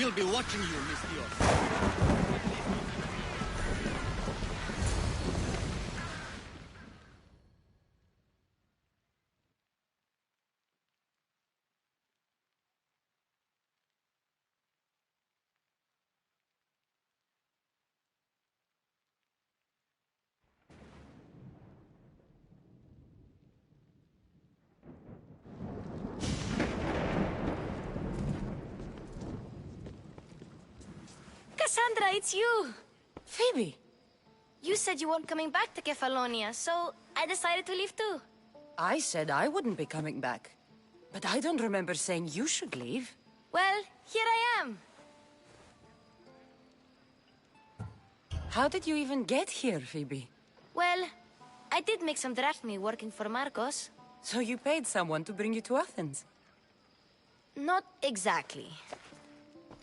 We'll be watching you, Miss Dior. Cassandra, it's you! Phoebe! You said you weren't coming back to Kefalonia, so I decided to leave too. I said I wouldn't be coming back. But I don't remember saying you should leave. Well, here I am. How did you even get here, Phoebe? Well, I did make some drachmi working for Marcos. So you paid someone to bring you to Athens? Not exactly.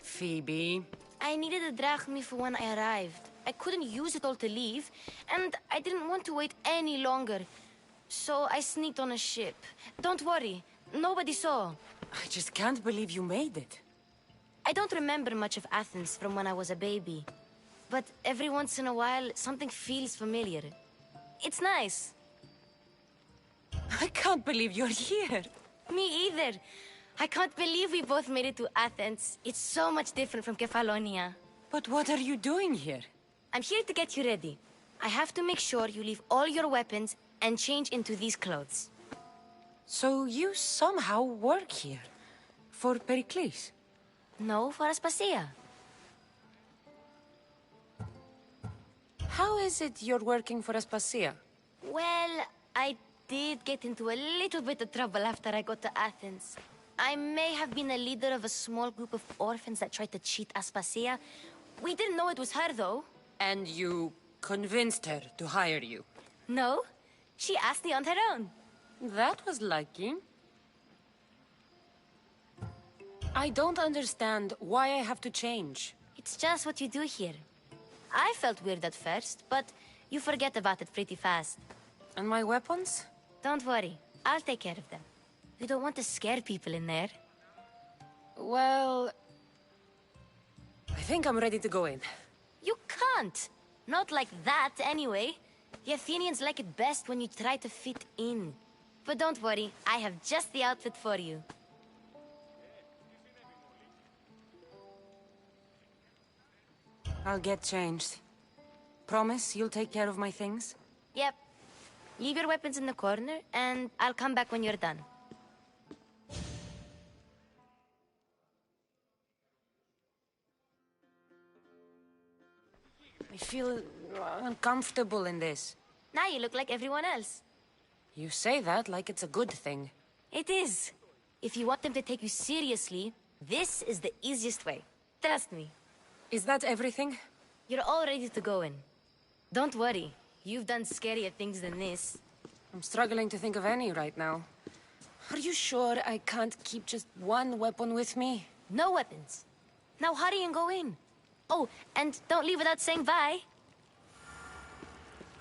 Phoebe... I needed a drachmi for when I arrived. I couldn't use it all to leave, and I didn't want to wait any longer. So I sneaked on a ship. Don't worry, nobody saw. I just can't believe you made it. I don't remember much of Athens from when I was a baby. But every once in a while, something feels familiar. It's nice. I can't believe you're here. Me either. I can't believe we both made it to Athens. It's so much different from Kefalonia. But what are you doing here? I'm here to get you ready. I have to make sure you leave all your weapons and change into these clothes. So you somehow work here? For Pericles? No, for Aspasia. How is it you're working for Aspasia? Well, I did get into a little bit of trouble after I got to Athens. I may have been a leader of a small group of orphans that tried to cheat Aspasia. We didn't know it was her, though. And you convinced her to hire you? No, she asked me on her own. That was lucky. I don't understand why I have to change. It's just what you do here. I felt weird at first, but you forget about it pretty fast. And my weapons? Don't worry, I'll take care of them. You don't want to scare people in there. Well... I think I'm ready to go in. You can't! Not like that, anyway. The Athenians like it best when you try to fit in. But don't worry, I have just the outfit for you. I'll get changed. Promise you'll take care of my things? Yep. Leave your weapons in the corner, and I'll come back when you're done. I feel uncomfortable in this. Now you look like everyone else. You say that like it's a good thing. It is. If you want them to take you seriously, this is the easiest way. Trust me. Is that everything? You're all ready to go in. Don't worry. You've done scarier things than this. I'm struggling to think of any right now. Are you sure I can't keep just one weapon with me? No weapons. Now hurry and go in. Oh, and don't leave without saying bye.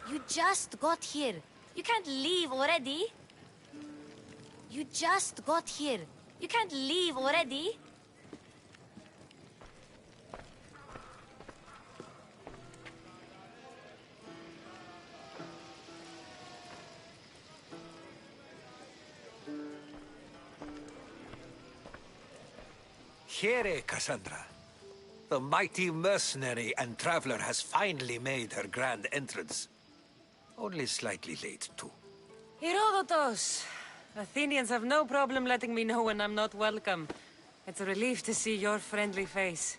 You just got here. You can't leave already. You just got here. You can't leave already. Here, Cassandra. The mighty mercenary and traveler has finally made her grand entrance. Only slightly late, too. Herodotus! Athenians have no problem letting me know when I'm not welcome. It's a relief to see your friendly face.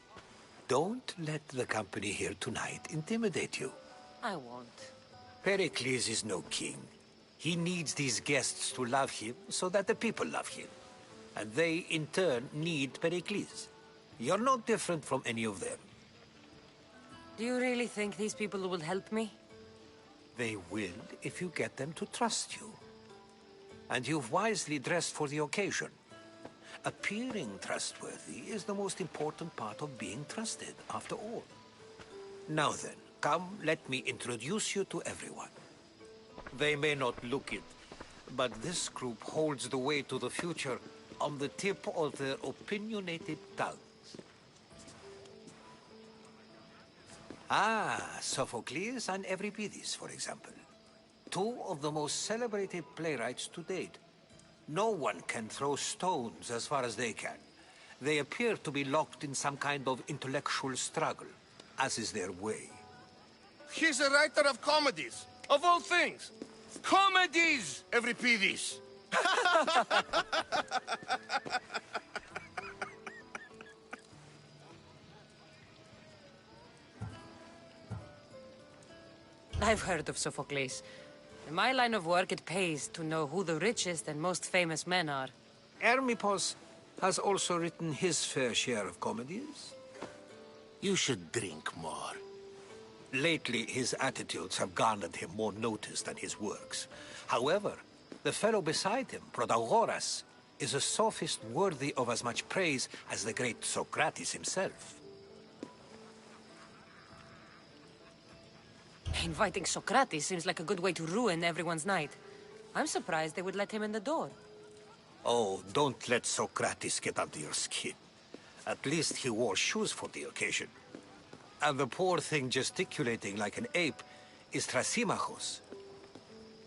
Don't let the company here tonight intimidate you. I won't. Pericles is no king. He needs these guests to love him so that the people love him. And they, in turn, need Pericles. You're no different from any of them. Do you really think these people will help me? They will if you get them to trust you. And you've wisely dressed for the occasion. Appearing trustworthy is the most important part of being trusted, after all. Now then, come, let me introduce you to everyone. They may not look it, but this group holds the way to the future on the tip of their opinionated tongues. Ah, Sophocles and Euripides, for example. Two of the most celebrated playwrights to date. No one can throw stones as far as they can. They appear to be locked in some kind of intellectual struggle, as is their way. He's a writer of comedies, of all things. Comedies, Euripides. I've heard of Sophocles. In my line of work, it pays to know who the richest and most famous men are. Hermippos has also written his fair share of comedies. You should drink more. Lately, his attitudes have garnered him more notice than his works. However, the fellow beside him, Protagoras, is a sophist worthy of as much praise as the great Socrates himself. Inviting Socrates seems like a good way to ruin everyone's night. I'm surprised they would let him in the door. Oh, don't let Socrates get under your skin. At least he wore shoes for the occasion. And the poor thing gesticulating like an ape is Thrasymachos.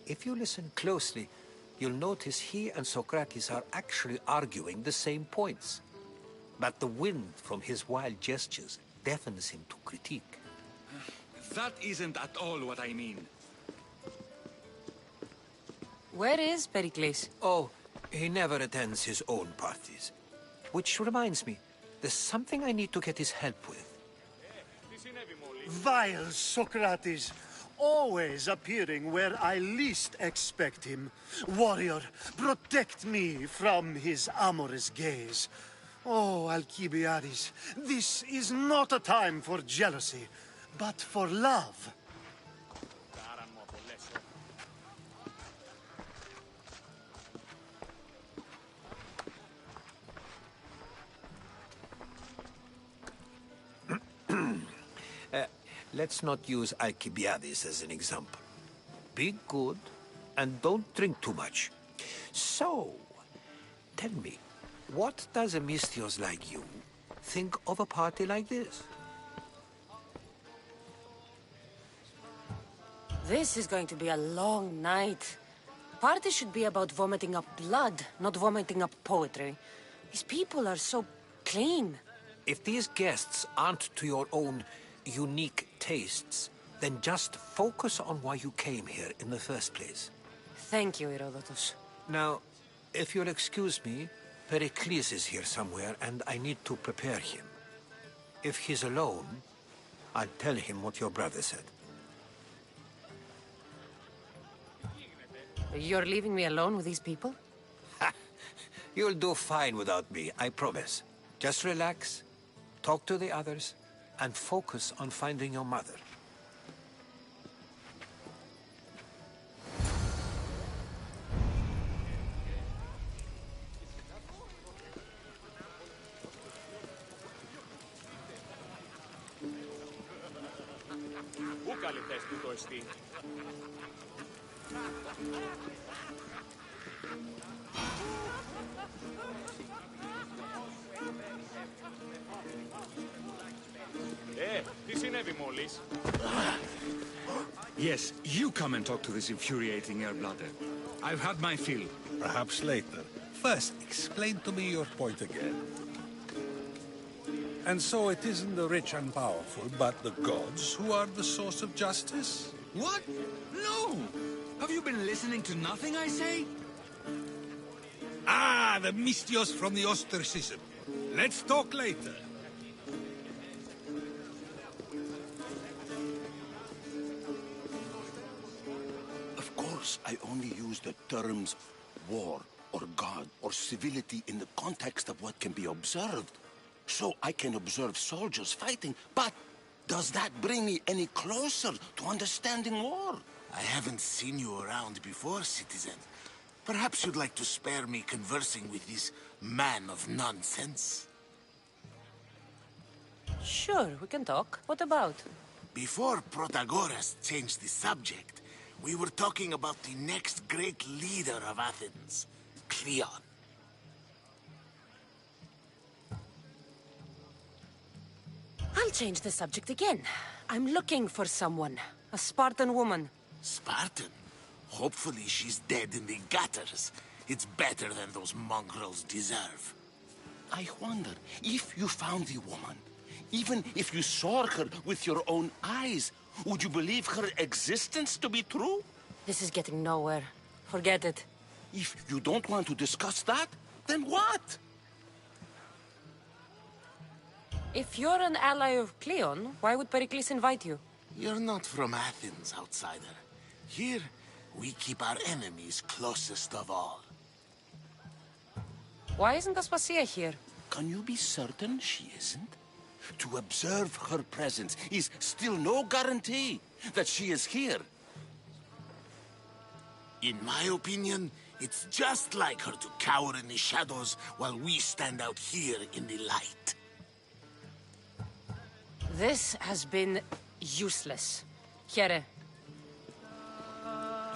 If you listen closely, you'll notice he and Socrates are actually arguing the same points. But the wind from his wild gestures deafens him to critique. That isn't at all what I mean. Where is Pericles? Oh, he never attends his own parties. Which reminds me, there's something I need to get his help with. Vile Socrates, always appearing where I least expect him. Warrior, protect me from his amorous gaze. Oh, Alcibiades, this is not a time for jealousy, but for love. Let's not use Alcibiades as an example. Be good, and don't drink too much. So, tell me, what does a Misthios like you think of a party like this? This is going to be a long night. Party should be about vomiting up blood, not vomiting up poetry. These people are so clean. If these guests aren't to your own unique tastes, then just focus on why you came here in the first place. Thank you, Herodotus. Now, if you'll excuse me, Pericles is here somewhere, and I need to prepare him. If he's alone, I'll tell him what your brother said. You're leaving me alone with these people? You'll do fine without me, I promise. Just relax, talk to the others, and focus on finding your mother. Πού καλυφθές του το εστί. Τι συνέβη μόλις? Yes, you come and talk to this infuriating airbladder. I've had my fill. Perhaps later. First, explain to me your point again. And so it isn't the rich and powerful, but the gods who are the source of justice? What? No! Have you been listening to nothing I say? Ah, the Misthios from the ostracism. Let's talk later. Of course, I only use the terms war or god or civility in the context of what can be observed. So I can observe soldiers fighting, but does that bring me any closer to understanding war? I haven't seen you around before, citizen. Perhaps you'd like to spare me conversing with this man of nonsense? Sure, we can talk. What about? Before Protagoras changed the subject, we were talking about the next great leader of Athens, Cleon. I'll change the subject again. I'm looking for someone. A Spartan woman. Spartan? Hopefully she's dead in the gutters. It's better than those mongrels deserve. I wonder, if you found the woman, even if you saw her with your own eyes, would you believe her existence to be true? This is getting nowhere. Forget it. If you don't want to discuss that, then what? If you're an ally of Cleon, why would Pericles invite you? You're not from Athens, outsider. Here, we keep our enemies closest of all. Why isn't Aspasia here? Can you be certain she isn't? To observe her presence is still no guarantee that she is here. In my opinion, it's just like her to cower in the shadows while we stand out here in the light. This has been useless. Here.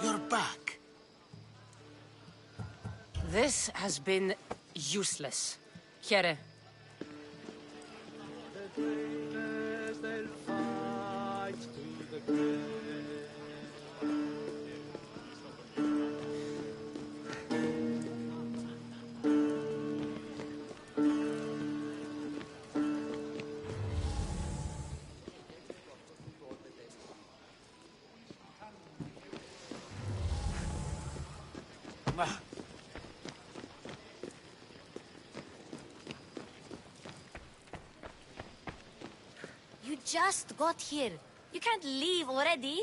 You're back. This has been useless. Here. You just got here. You can't leave already.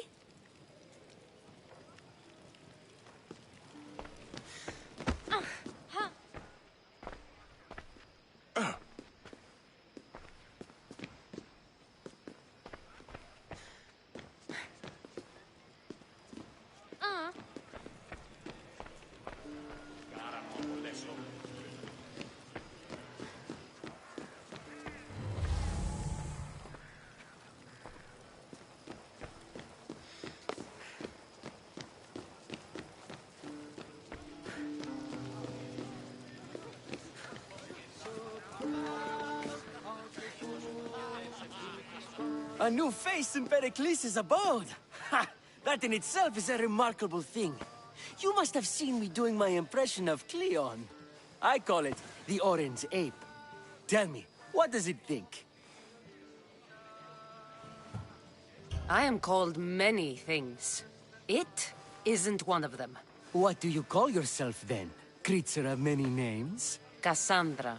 A new face in Pericles' abode! Ha! That in itself is a remarkable thing. You must have seen me doing my impression of Cleon. I call it the Orange Ape. Tell me, what does it think? I am called many things. It isn't one of them. What do you call yourself then? Creature of many names? Cassandra.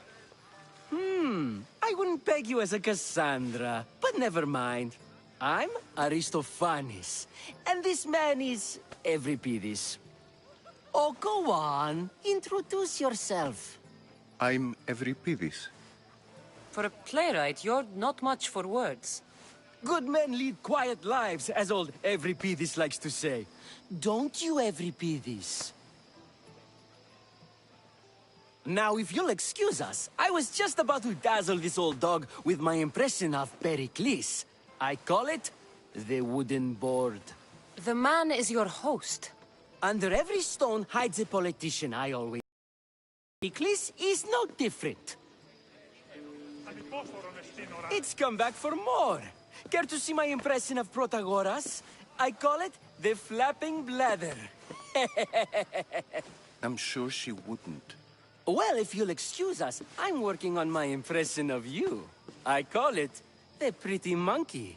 I wouldn't peg you as a Cassandra, but never mind. I'm Aristophanes, and this man is Euripides. Oh, go on. Introduce yourself. I'm Euripides. For a playwright, you're not much for words. Good men lead quiet lives, as old Euripides likes to say. Don't you, Euripides? Now, if you'll excuse us, I was just about to dazzle this old dog with my impression of Pericles. I call it the wooden board. The man is your host. Under every stone hides a politician, I always... Pericles is no different. It's come back for more. Care to see my impression of Protagoras? I call it the flapping bladder. I'm sure she wouldn't. Well, if you'll excuse us, I'm working on my impression of you. I call it the pretty monkey.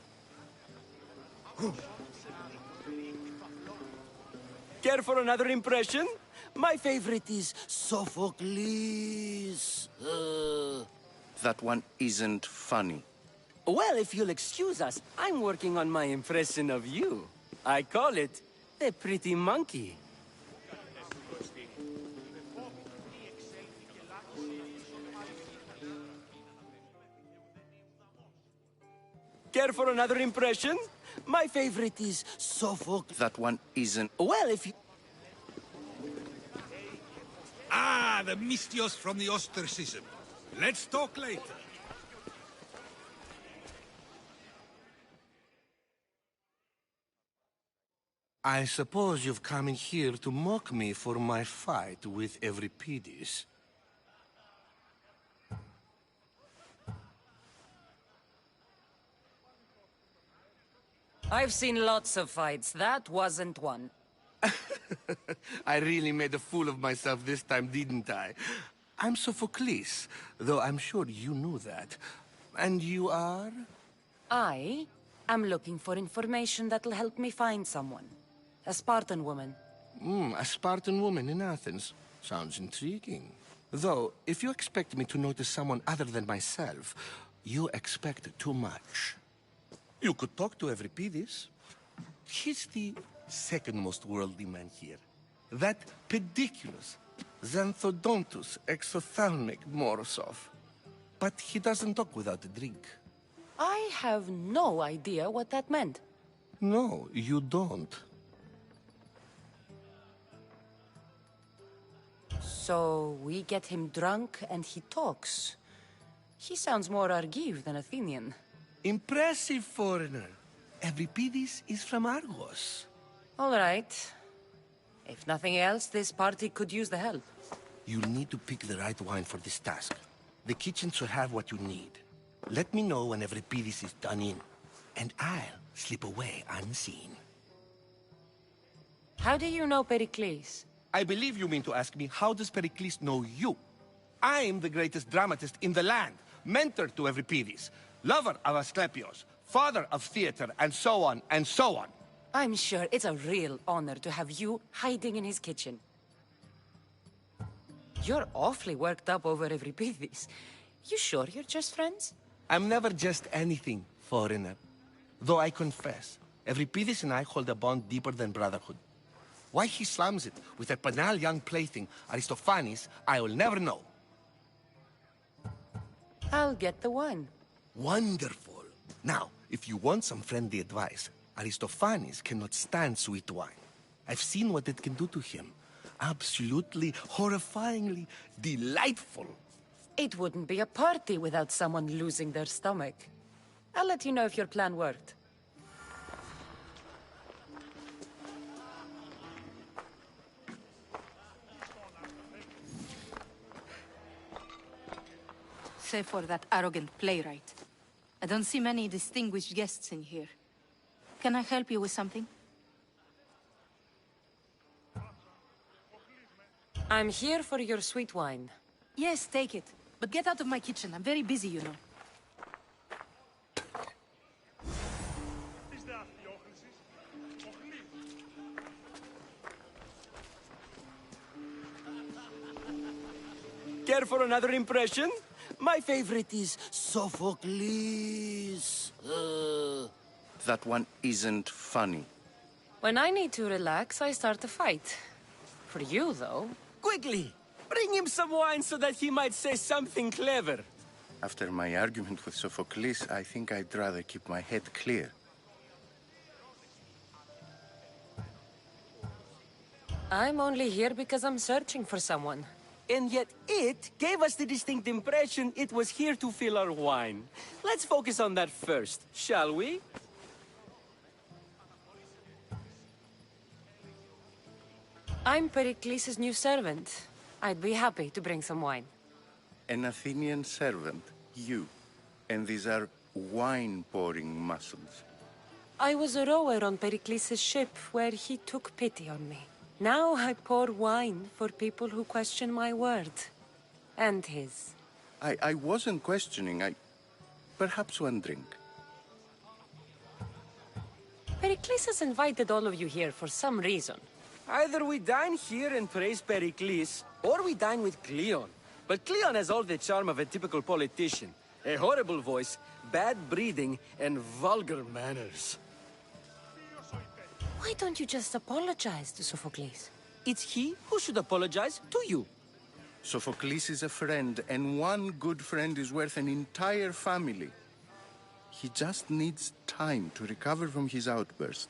Care for another impression? My favorite is Sophocles. That one isn't funny. Well, if you'll excuse us, I'm working on my impression of you. I call it the pretty monkey. Care for another impression? My favorite is Sophocles. That one isn't... Well, if you... Ah, the Mystios from the ostracism. Let's talk later. I suppose you've come in here to mock me for my fight with Euripides. I've seen lots of fights. That wasn't one. I really made a fool of myself this time, didn't I? I'm Sophocles, though I'm sure you knew that. And you are? I am looking for information that'll help me find someone. A Spartan woman. A Spartan woman in Athens. Sounds intriguing. Though, if you expect me to notice someone other than myself, you expect too much. You could talk to Euripides. He's the second most worldly man here. That pediculous, xanthodontus exophthalmic Morosov. But he doesn't talk without a drink. I have no idea what that meant. No, you don't. So we get him drunk and he talks. He sounds more Argive than Athenian. Impressive, foreigner. Euripides is from Argos. All right. If nothing else, this party could use the help. You'll need to pick the right wine for this task. The kitchen should have what you need. Let me know when Euripides is done in, and I'll slip away unseen. How do you know Pericles? I believe you mean to ask me, how does Pericles know you? I'm the greatest dramatist in the land, mentor to Euripides, lover of Asclepios, father of theater, and so on, and so on. I'm sure it's a real honor to have you hiding in his kitchen. You're awfully worked up over Euripides. You sure you're just friends? I'm never just anything, foreigner. Though I confess, Euripides and I hold a bond deeper than brotherhood. Why he slams it with a banal young plaything, Aristophanes, I will never know. I'll get the wine. Wonderful. Now, if you want some friendly advice, Aristophanes cannot stand sweet wine. I've seen what it can do to him. Absolutely, horrifyingly delightful. It wouldn't be a party without someone losing their stomach. I'll let you know if your plan worked. Save for that arrogant playwright. I don't see many distinguished guests in here. Can I help you with something? I'm here for your sweet wine. Yes, take it. But get out of my kitchen. I'm very busy, you know. Care for another impression? My favorite is Sophocles. That one isn't funny. When I need to relax, I start a fight. For you, though... Quickly! Bring him some wine so that he might say something clever. After my argument with Sophocles, I think I'd rather keep my head clear. I'm only here because I'm searching for someone. And yet it gave us the distinct impression it was here to fill our wine. Let's focus on that first, shall we? I'm Pericles' new servant. I'd be happy to bring some wine. An Athenian servant, you. And these are wine-pouring muscles. I was a rower on Pericles' ship where he took pity on me. Now I pour wine for people who question my word. And his. I wasn't questioning. Perhaps one drink. Pericles has invited all of you here for some reason. Either we dine here and praise Pericles, or we dine with Cleon. But Cleon has all the charm of a typical politician. A horrible voice, bad breeding, and vulgar manners. Why don't you just apologize to Sophocles? It's he who should apologize to you. Sophocles is a friend, and one good friend is worth an entire family. He just needs time to recover from his outburst.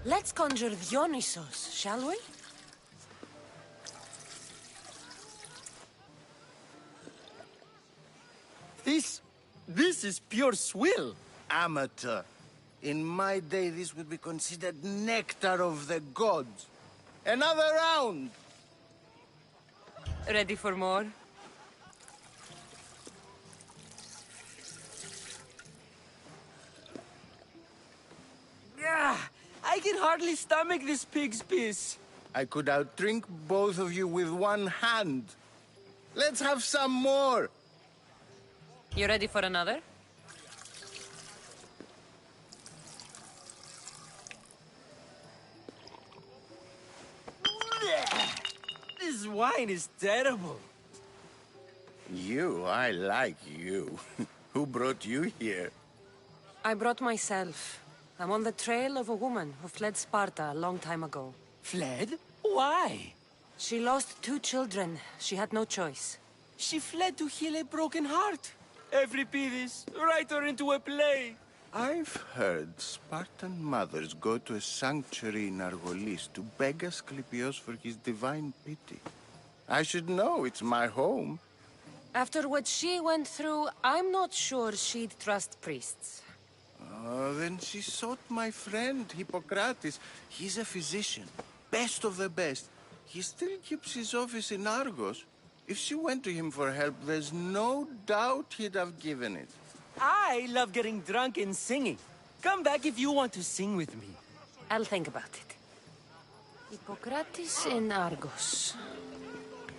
Let's conjure Dionysos, shall we? This is pure swill. Amateur. In my day, this would be considered nectar of the gods. Another round! Ready for more? hardly stomach this pig's piss. I could outdrink both of you with one hand. Let's have some more. You ready for another? This wine is terrible. I like you. Who brought you here? I brought myself. I'm on the trail of a woman who fled Sparta a long time ago. Fled? Why? She lost 2 children. She had no choice. She fled to heal a broken heart. Euripides, write her into a play. I've heard Spartan mothers go to a sanctuary in Argolis to beg Asclepios for his divine pity. I should know, it's my home. After what she went through, I'm not sure she'd trust priests. Oh, then she sought my friend, Hippocrates. He's a physician, best of the best. He still keeps his office in Argos. If she went to him for help, there's no doubt he'd have given it. I love getting drunk and singing. Come back if you want to sing with me. I'll think about it. Hippocrates in Argos.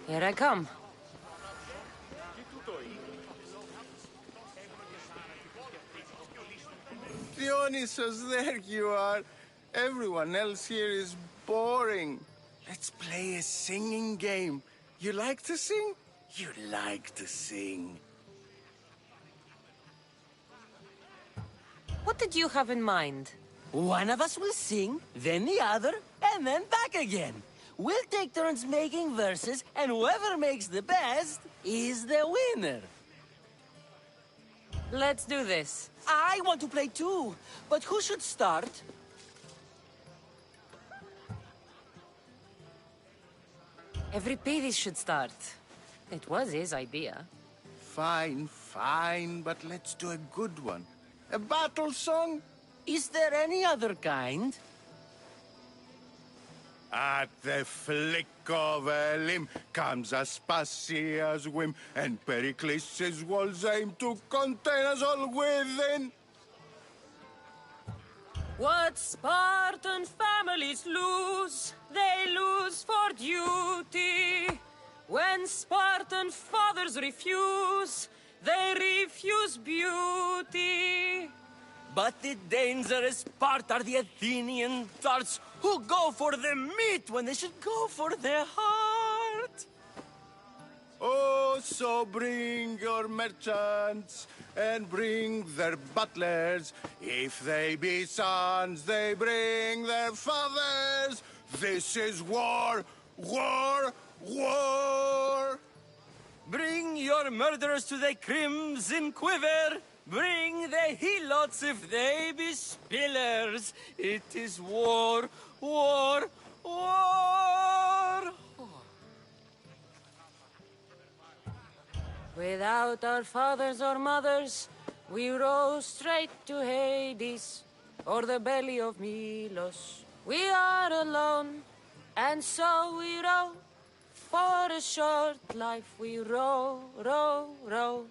Here I come. Dionysus, there you are. Everyone else here is boring. Let's play a singing game. You like to sing? You like to sing. What did you have in mind? One of us will sing, then the other, and then back again. We'll take turns making verses, and whoever makes the best is the winner. Let's do this. I want to play too, but who should start? Euripides should start. It was his idea. Fine, fine, but let's do a good one. A battle song? Is there any other kind? At the flick of a limb comes Aspasia's whim, and Pericles' walls aim to contain us all within. What Spartan families lose, they lose for duty. When Spartan fathers refuse, they refuse beauty. But the dangerous part are the Athenian tarts who go for the meat when they should go for their heart. Oh, so bring your merchants and bring their butlers. If they be sons, they bring their fathers. This is war, war, war. Bring your murderers to the crimson quiver. Bring the helots if they be spillers. It is war, war, war. Without our fathers or mothers, we row straight to Hades, or the belly of Milos. We are alone, and so we row. For a short life we row, row, row.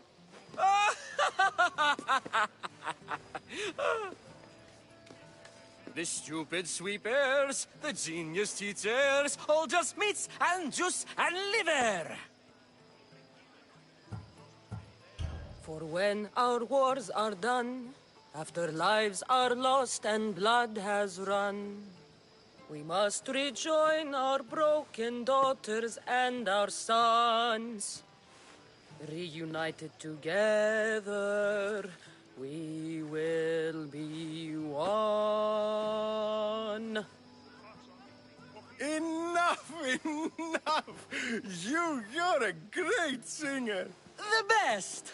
The stupid sweepers, the genius teachers, all just meats and juice and liver. For when our wars are done, after lives are lost and blood has run, we must rejoin our broken daughters and our sons. Reunited together, we will be one. Enough, enough! You're a great singer. The best!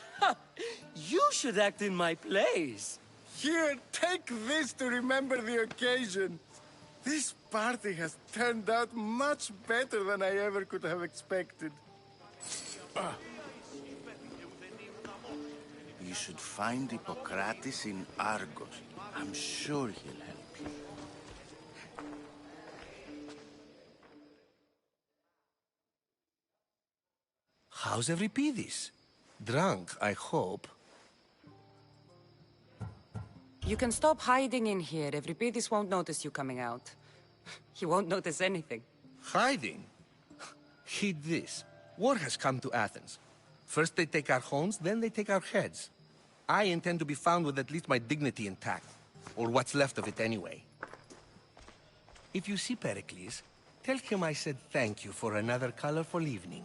You should act in my plays. Here, take this to remember the occasion. This party has turned out much better than I ever could have expected. You should find Hippocrates in Argos. I'm sure he'll help you. How's Euripides? Drunk, I hope. You can stop hiding in here. Evripidis won't notice you coming out. He won't notice anything. Hiding? Heed this. War has come to Athens. First they take our homes, then they take our heads. I intend to be found with at least my dignity intact. Or what's left of it anyway. If you see Pericles, tell him I said thank you for another colorful evening.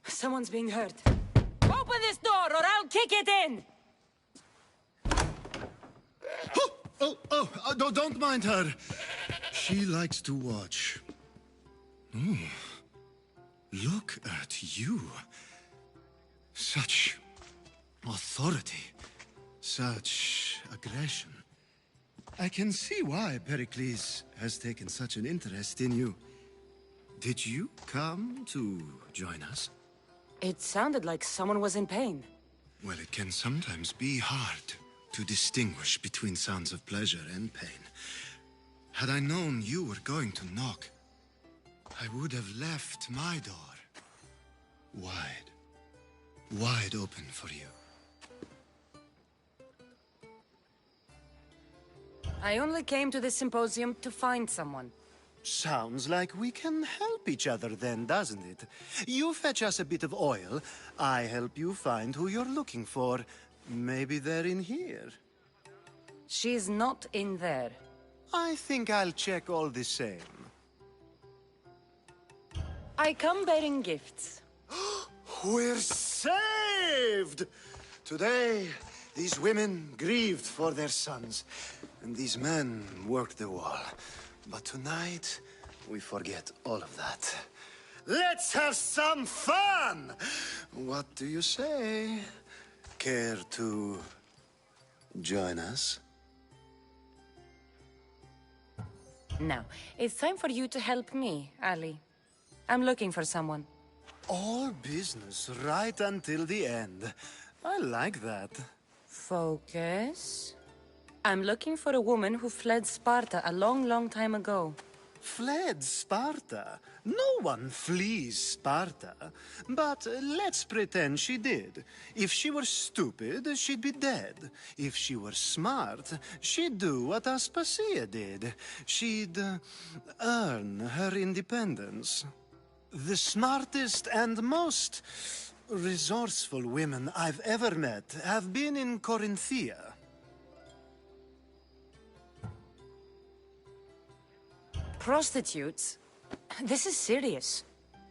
Someone's being hurt. Open this door or I'll kick it in! Don't mind her. She likes to watch. Oh, look at you. Such authority. Such aggression. I can see why Pericles has taken such an interest in you. Did you come to join us? It sounded like someone was in pain. Well, it can sometimes be hard to distinguish between sounds of pleasure and pain. Had I known you were going to knock, I would have left my door wide open for you. I only came to this symposium to find someone. Sounds like we can help each other then, doesn't it? You fetch us a bit of oil, I help you find who you're looking for. Maybe they're in here. She's not in there. I think I'll check all the same. I come bearing gifts. We're saved! Today, these women grieved for their sons, and these men worked the wall. But tonight, we forget all of that. Let's have some fun! What do you say? Care to join us? Now, it's time for you to help me, Ali. I'm looking for someone. All business right until the end. I like that. Focus. I'm looking for a woman who fled Sparta a long time ago. Fled Sparta? No one flees Sparta. But let's pretend she did. If she were stupid, she'd be dead. If she were smart, she'd do what Aspasia did. She'd earn her independence. The smartest and most resourceful women I've ever met have been in Corinthia. Prostitutes? This is serious.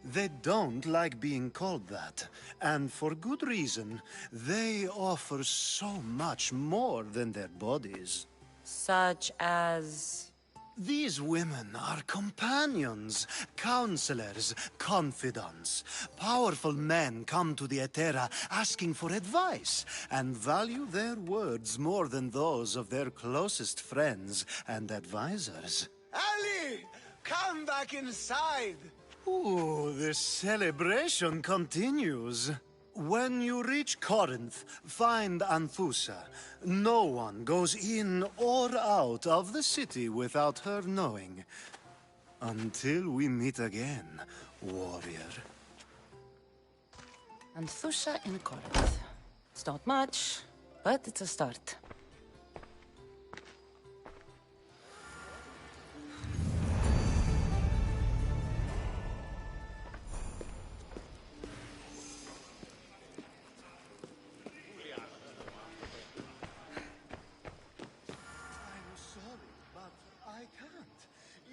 They don't like being called that, and for good reason. They offer so much more than their bodies. Such as... These women are companions, counselors, confidants. Powerful men come to the Etera asking for advice and value their words more than those of their closest friends and advisors. Ali! Come back inside! Ooh, the celebration continues. When you reach Corinth, find Anthusa. No one goes in or out of the city without her knowing. Until we meet again, warrior. Anthusa in Corinth. It's not much, but it's a start.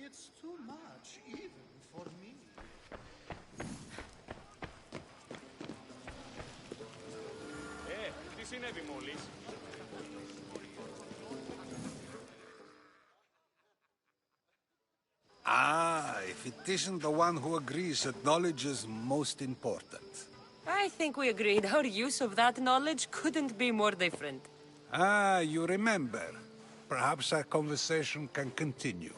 It's too much, even for me. Τι συνέβη μόλις? Ah, if it isn't the one who agrees that knowledge is most important. I think we agreed our use of that knowledge couldn't be more different. Ah, you remember. Perhaps our conversation can continue.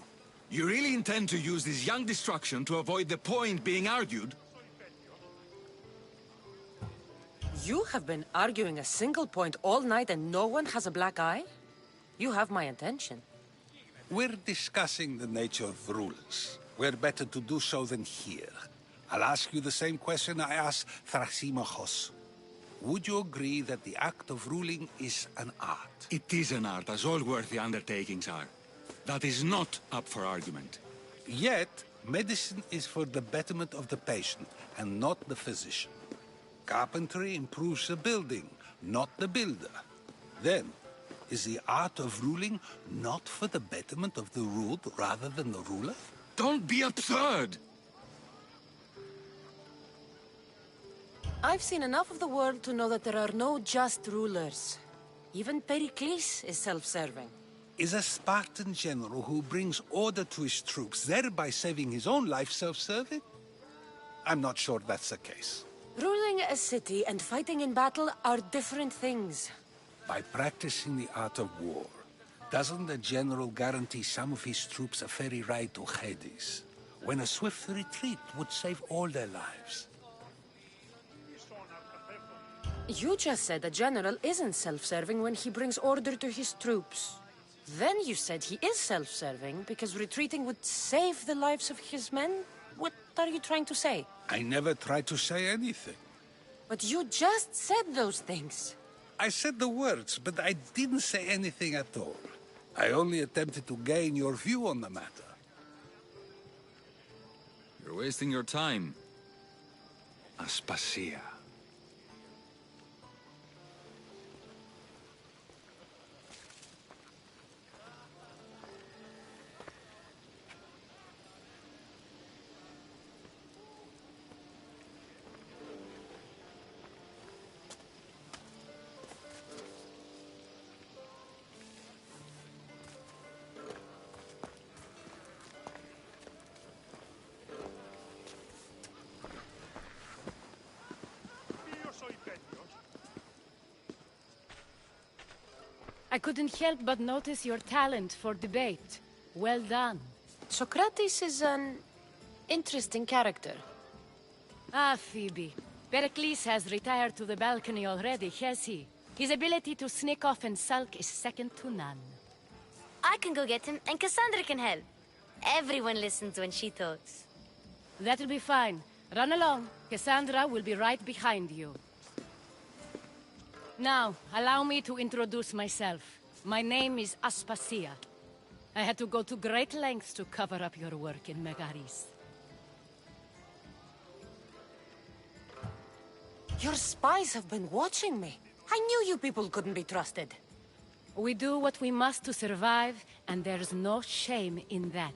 You really intend to use this young destruction to avoid the point being argued? You have been arguing a single point all night and no one has a black eye? You have my attention. We're discussing the nature of rules. Where better to do so than here? I'll ask you the same question I asked Thrasimachos. Would you agree that the act of ruling is an art? It is an art, as all worthy undertakings are. That is not up for argument. Yet, medicine is for the betterment of the patient, and not the physician. Carpentry improves the building, not the builder. Then, is the art of ruling not for the betterment of the ruled rather than the ruler? Don't be absurd! I've seen enough of the world to know that there are no just rulers. Even Pericles is self-serving. Is a Spartan general who brings order to his troops, thereby saving his own life, self-serving? I'm not sure that's the case. Ruling a city and fighting in battle are different things. By practicing the art of war, doesn't the general guarantee some of his troops a ferry ride to Hades, when a swift retreat would save all their lives? You just said a general isn't self-serving when he brings order to his troops. Then you said he is self-serving because retreating would save the lives of his men? What are you trying to say? I never tried to say anything. But you just said those things. I said the words, but I didn't say anything at all. I only attempted to gain your view on the matter. You're wasting your time. Aspasia. I couldn't help but notice your talent for debate. Well done. Socrates is an interesting character. Ah, Phoebe. Pericles has retired to the balcony already, has he? His ability to sneak off and sulk is second to none. I can go get him, and Cassandra can help. Everyone listens when she talks. That'll be fine. Run along. Cassandra will be right behind you. Now, allow me to introduce myself. My name is Aspasia. I had to go to great lengths to cover up your work in Megaris. Your spies have been watching me. I knew you people couldn't be trusted. We do what we must to survive, and there's no shame in that.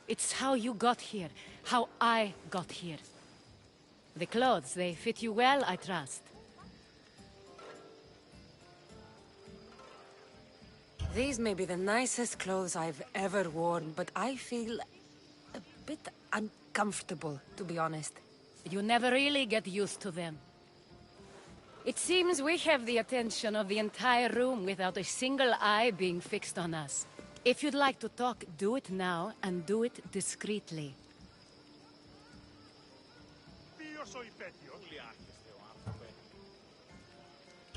It's how you got here, how I got here. The clothes, they fit you well, I trust. These may be the nicest clothes I've ever worn, but I feel a bit uncomfortable, to be honest. You never really get used to them. It seems we have the attention of the entire room without a single eye being fixed on us. If you'd like to talk, do it now, and do it discreetly.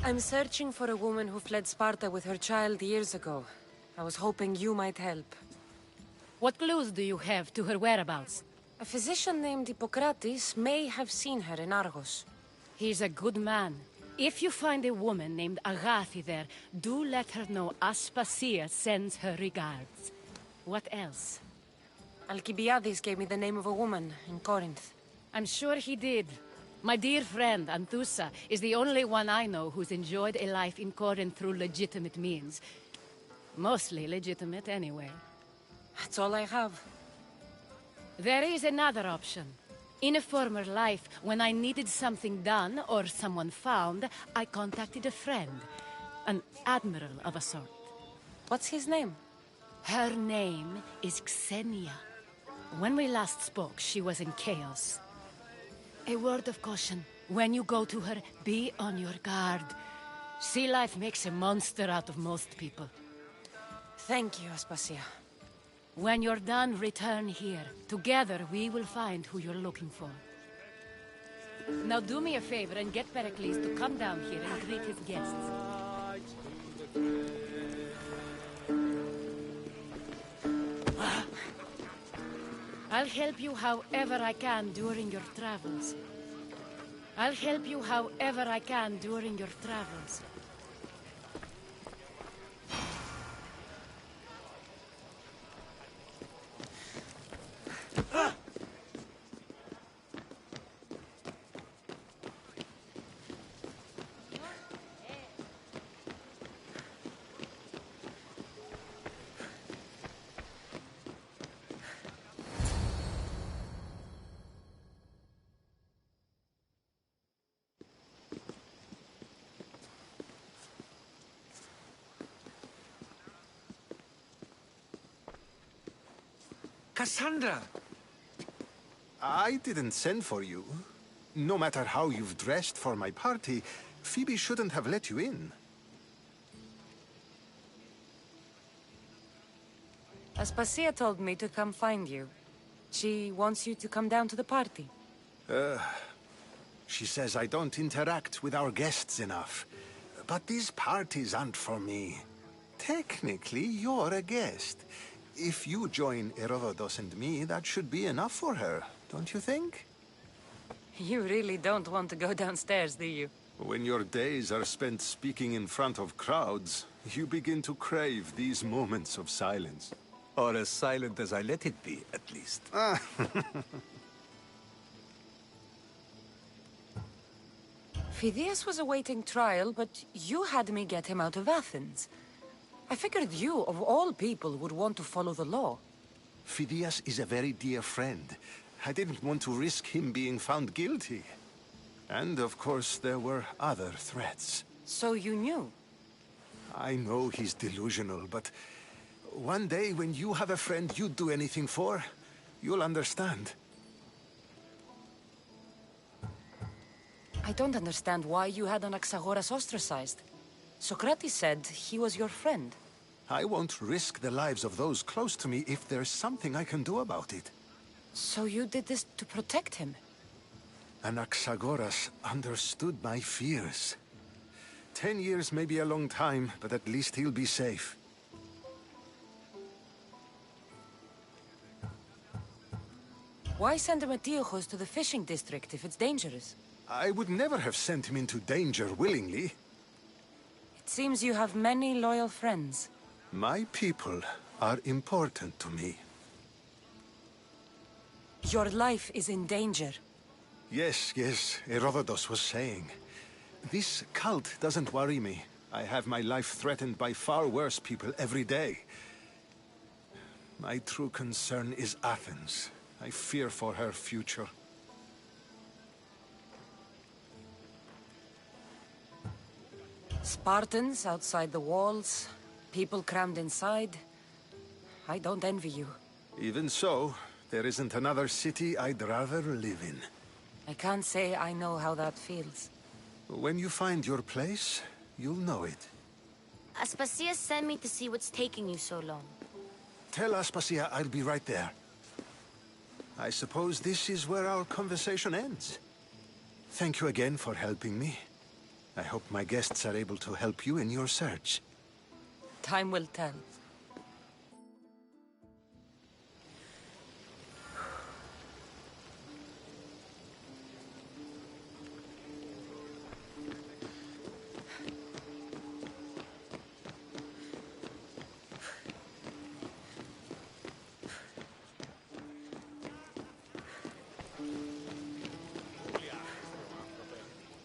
I'm searching for a woman who fled Sparta with her child years ago. I was hoping you might help. What clues do you have to her whereabouts? A physician named Hippocrates may have seen her in Argos. He's a good man. If you find a woman named Agathi there, do let her know Aspasia sends her regards. What else? Alcibiades gave me the name of a woman in Corinth. I'm sure he did. My dear friend, Anthusa, is the only one I know who's enjoyed a life in Corinth through legitimate means. Mostly legitimate, anyway. That's all I have. There is another option. In a former life, when I needed something done or someone found, I contacted a friend. An admiral of a sort. What's his name? Her name is Xenia. When we last spoke, she was in chaos. A word of caution. When you go to her, be on your guard. Sea life makes a monster out of most people. Thank you, Aspasia. When you're done, return here. Together, we will find who you're looking for. Now do me a favor and get Pericles to come down here and greet his guests. I'll help you however I can during your travels. I'll help you however I can during your travels. Cassandra! I didn't send for you. No matter how you've dressed for my party, Phoebe shouldn't have let you in. Aspasia told me to come find you. She wants you to come down to the party. She says I don't interact with our guests enough. But these parties aren't for me. Technically, you're a guest. If you join Herodotus and me, that should be enough for her, don't you think? You really don't want to go downstairs, do you? When your days are spent speaking in front of crowds, you begin to crave these moments of silence. Or as silent as I let it be, at least. Phidias was awaiting trial, but you had me get him out of Athens. I figured you, of all people, would want to follow the law. Phidias is a very dear friend. I didn't want to risk him being found guilty. And, of course, there were other threats. So you knew? I know he's delusional, but one day when you have a friend you'd do anything for, you'll understand. I don't understand why you had Anaxagoras ostracized. Socrates said he was your friend. I won't risk the lives of those close to me if there's something I can do about it. So you did this to protect him? Anaxagoras understood my fears. 10 years may be a long time, but at least he'll be safe. Why send Metiochos to the fishing district if it's dangerous? I would never have sent him into danger willingly. It seems you have many loyal friends. My people are important to me. Your life is in danger. Yes, Herodotus was saying. This cult doesn't worry me. I have my life threatened by far worse people every day. My true concern is Athens. I fear for her future. Spartans outside the walls, People crammed inside. I don't envy you. Even so, there isn't another city I'd rather live in. I can't say I know how that feels. When you find your place, you'll know it. Aspasia sent me to see what's taking you so long. Tell Aspasia I'll be right there. I suppose this is where our conversation ends. Thank you again for helping me. I hope my guests are able to help you in your search. Time will tell.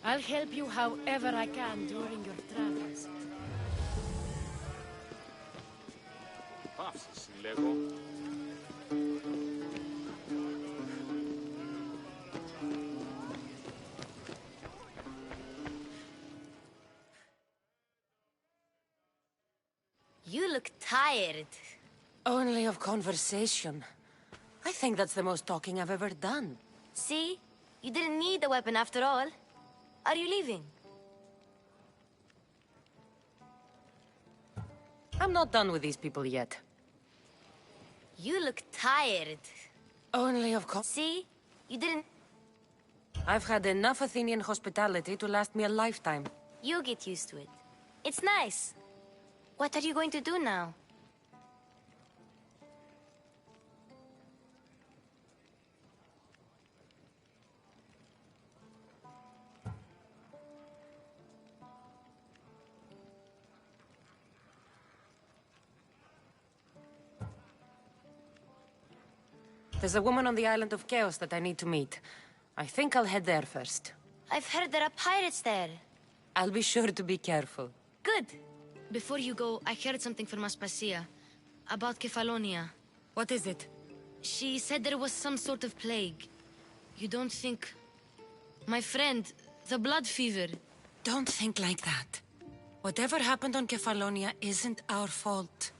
I'll help you however I can during your travels. You look tired. Only of conversation. I think that's the most talking I've ever done. See? You didn't need the weapon after all. Are you leaving? I'm not done with these people yet. You look tired. Only of See? You didn't... I've had enough Athenian hospitality to last me a lifetime. You get used to it. It's nice. What are you going to do now? There's a woman on the island of Chaos that I need to meet. I think I'll head there first. I've heard there are pirates there. I'll be sure to be careful. Good. Before you go, I heard something from Aspasia. About Kefalonia. What is it? She said there was some sort of plague. You don't think... My friend, the blood fever. Don't think like that. Whatever happened on Kefalonia isn't our fault.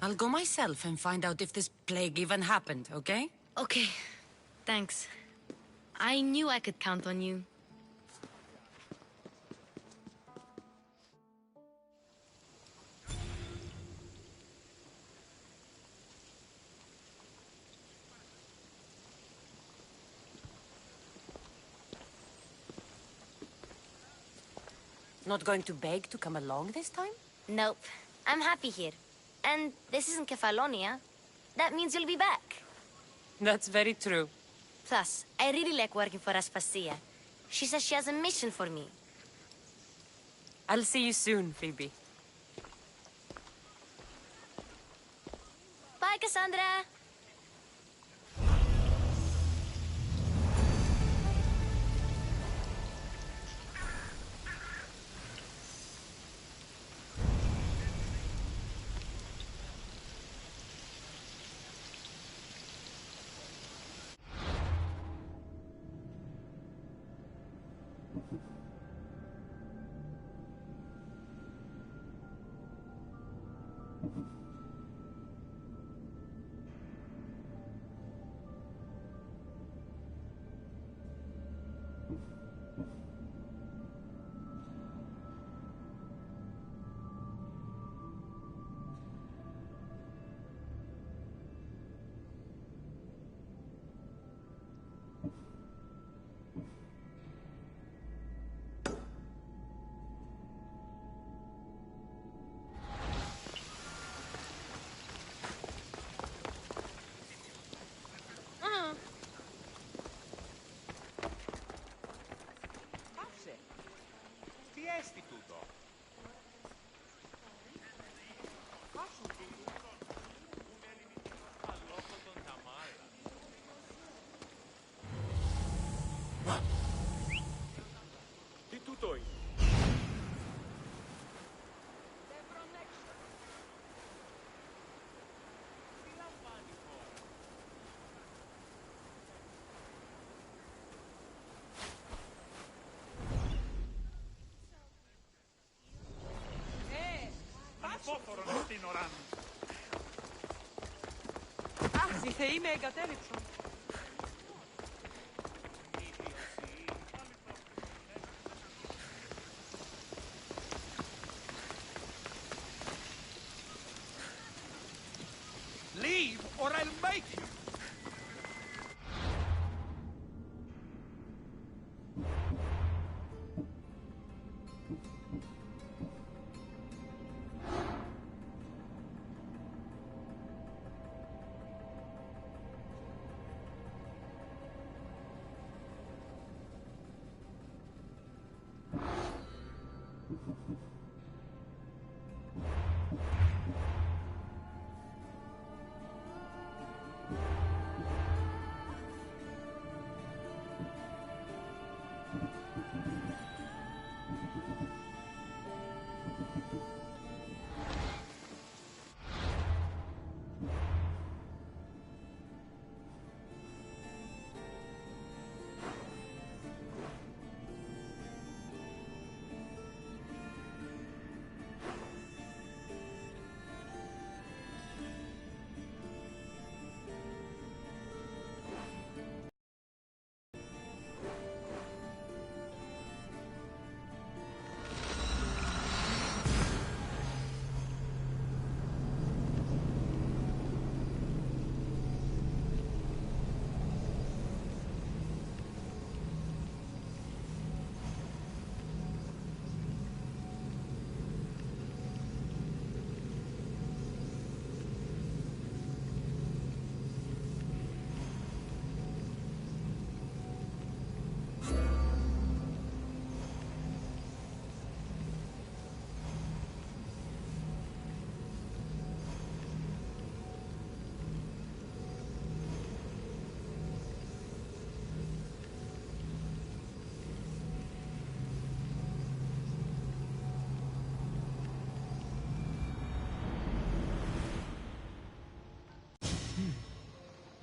I'll go myself and find out if this plague even happened, okay? Okay. Thanks. I knew I could count on you. Not going to beg to come along this time? Nope. I'm happy here. And this isn't Kefalonia. That means you'll be back. That's very true. Plus, I really like working for Aspasia. She says she has a mission for me. I'll see you soon, Phoebe. Bye, Cassandra! Leave, or I'll make you!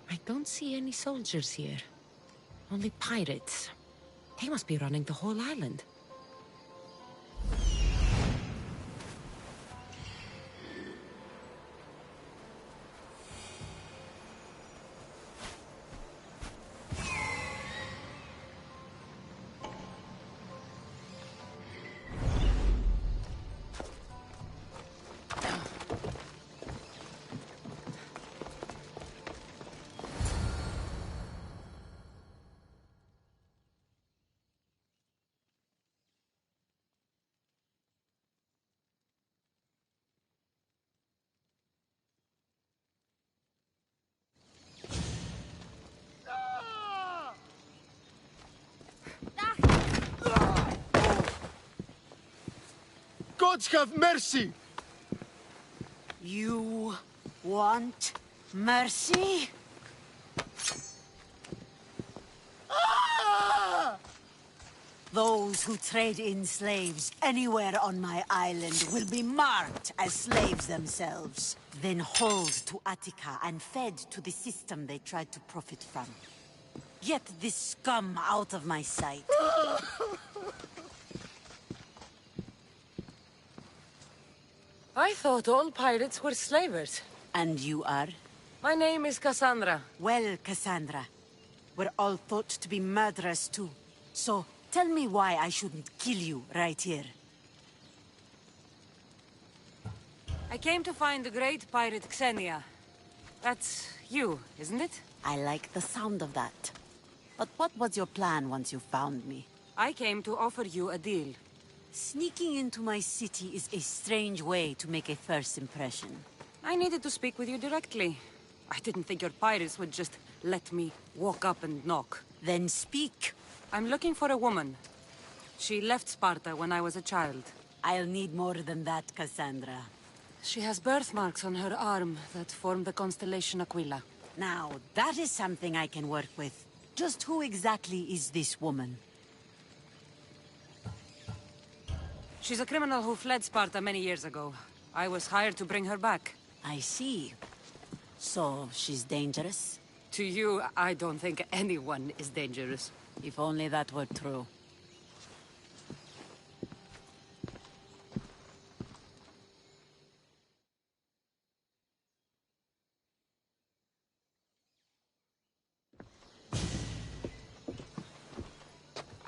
I don't see any soldiers here. Only pirates. They must be running the whole island. Gods have mercy! You want mercy? Those who trade in slaves anywhere on my island will be marked as slaves themselves, then hauled to Attica and fed to the system they tried to profit from. Get this scum out of my sight. I thought all pirates were slavers. And you are? My name is Cassandra. Well, Cassandra, we're all thought to be murderers too. So, tell me why I shouldn't kill you right here. I came to find the great pirate Xenia. That's you, isn't it? I like the sound of that. But what was your plan once you found me? I came to offer you a deal. Sneaking into my city is a strange way to make a first impression. I needed to speak with you directly. I didn't think your pirates would just let me walk up and knock. Then speak. I'm looking for a woman. She left Sparta when I was a child. I'll need more than that, Cassandra. She has birthmarks on her arm that form the constellation Aquila. Now, that is something I can work with. Just who exactly is this woman? She's a criminal who fled Sparta many years ago. I was hired to bring her back. I see. So, she's dangerous? To you, I don't think anyone is dangerous. If only that were true.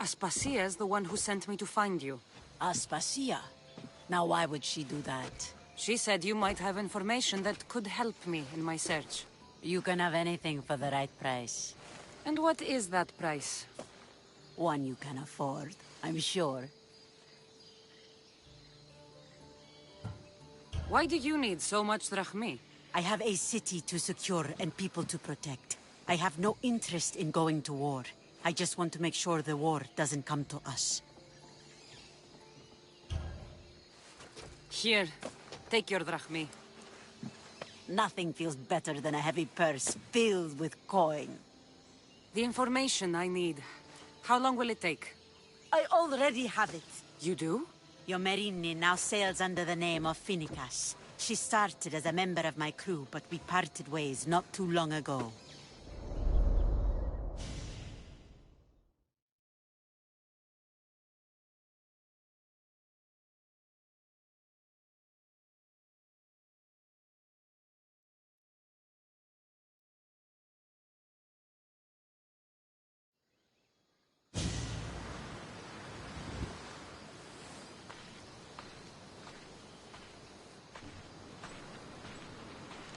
Aspasia's the one who sent me to find you. Aspasia? Now why would she do that? She said you might have information that could help me in my search. You can have anything for the right price. And what is that price? One you can afford, I'm sure. Why do you need so much drachmi? I have a city to secure and people to protect. I have no interest in going to war. I just want to make sure the war doesn't come to us. Here, take your drachmi. Nothing feels better than a heavy purse filled with coin. The information I need. How long will it take? I already have it. You do? Yomerini now sails under the name of Finicas. She started as a member of my crew, but we parted ways not too long ago.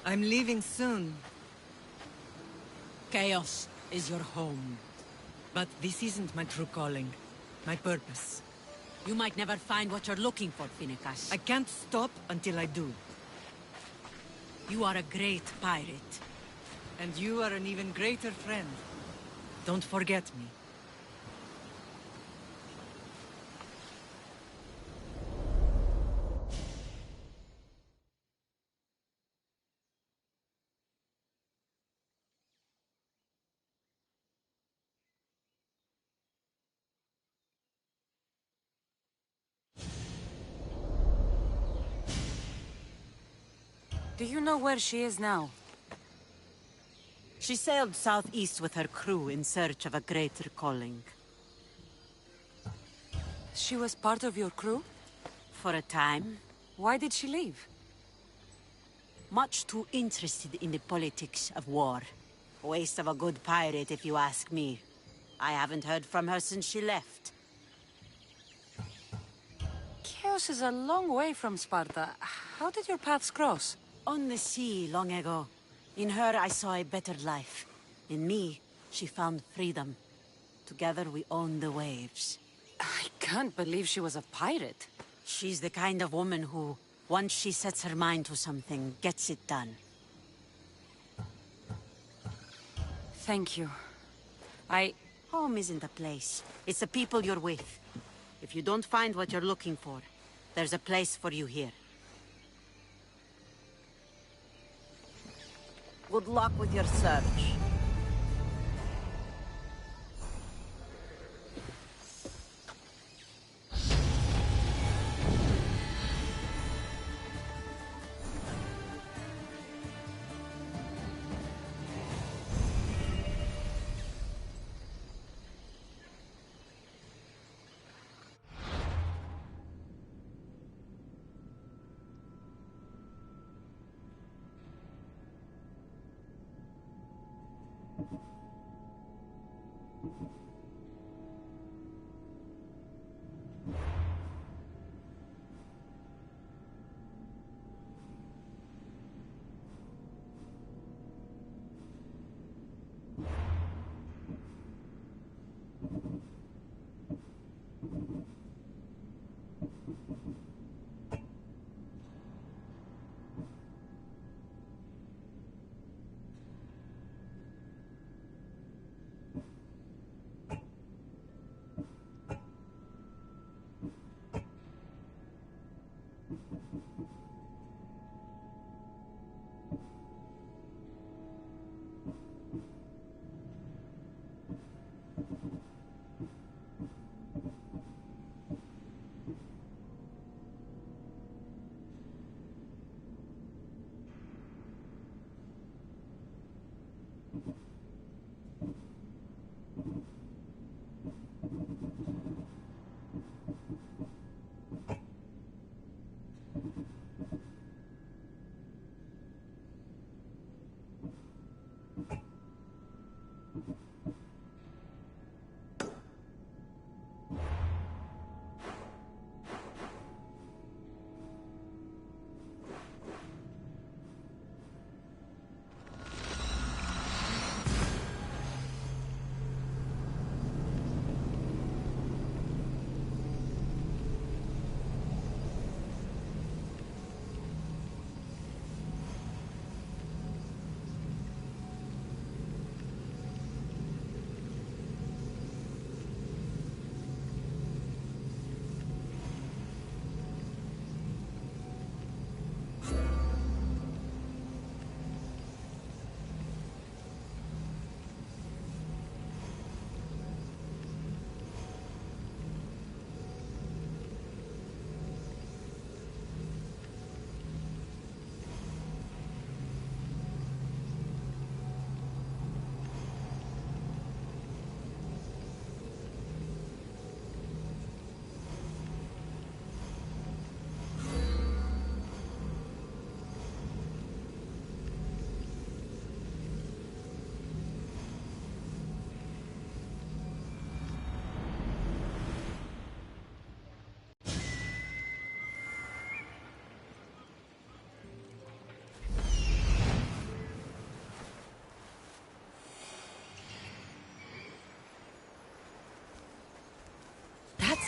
I'm leaving soon. Chaos is your home. But this isn't my true calling. My purpose. You might never find what you're looking for, Finicas. I can't stop until I do. You are a great pirate. And you are an even greater friend. Don't forget me. Do you know where she is now? She sailed southeast with her crew in search of a greater calling. She was part of your crew? For a time. Why did she leave? Much too interested in the politics of war. Waste of a good pirate, if you ask me. I haven't heard from her since she left. Chaos is a long way from Sparta. How did your paths cross? On the sea, long ago. In her, I saw a better life. In me, she found freedom. Together, we owned the waves. I can't believe she was a pirate. She's the kind of woman who, once she sets her mind to something, gets it done. Thank you. Home isn't a place. It's the people you're with. If you don't find what you're looking for, there's a place for you here. Good luck with your search.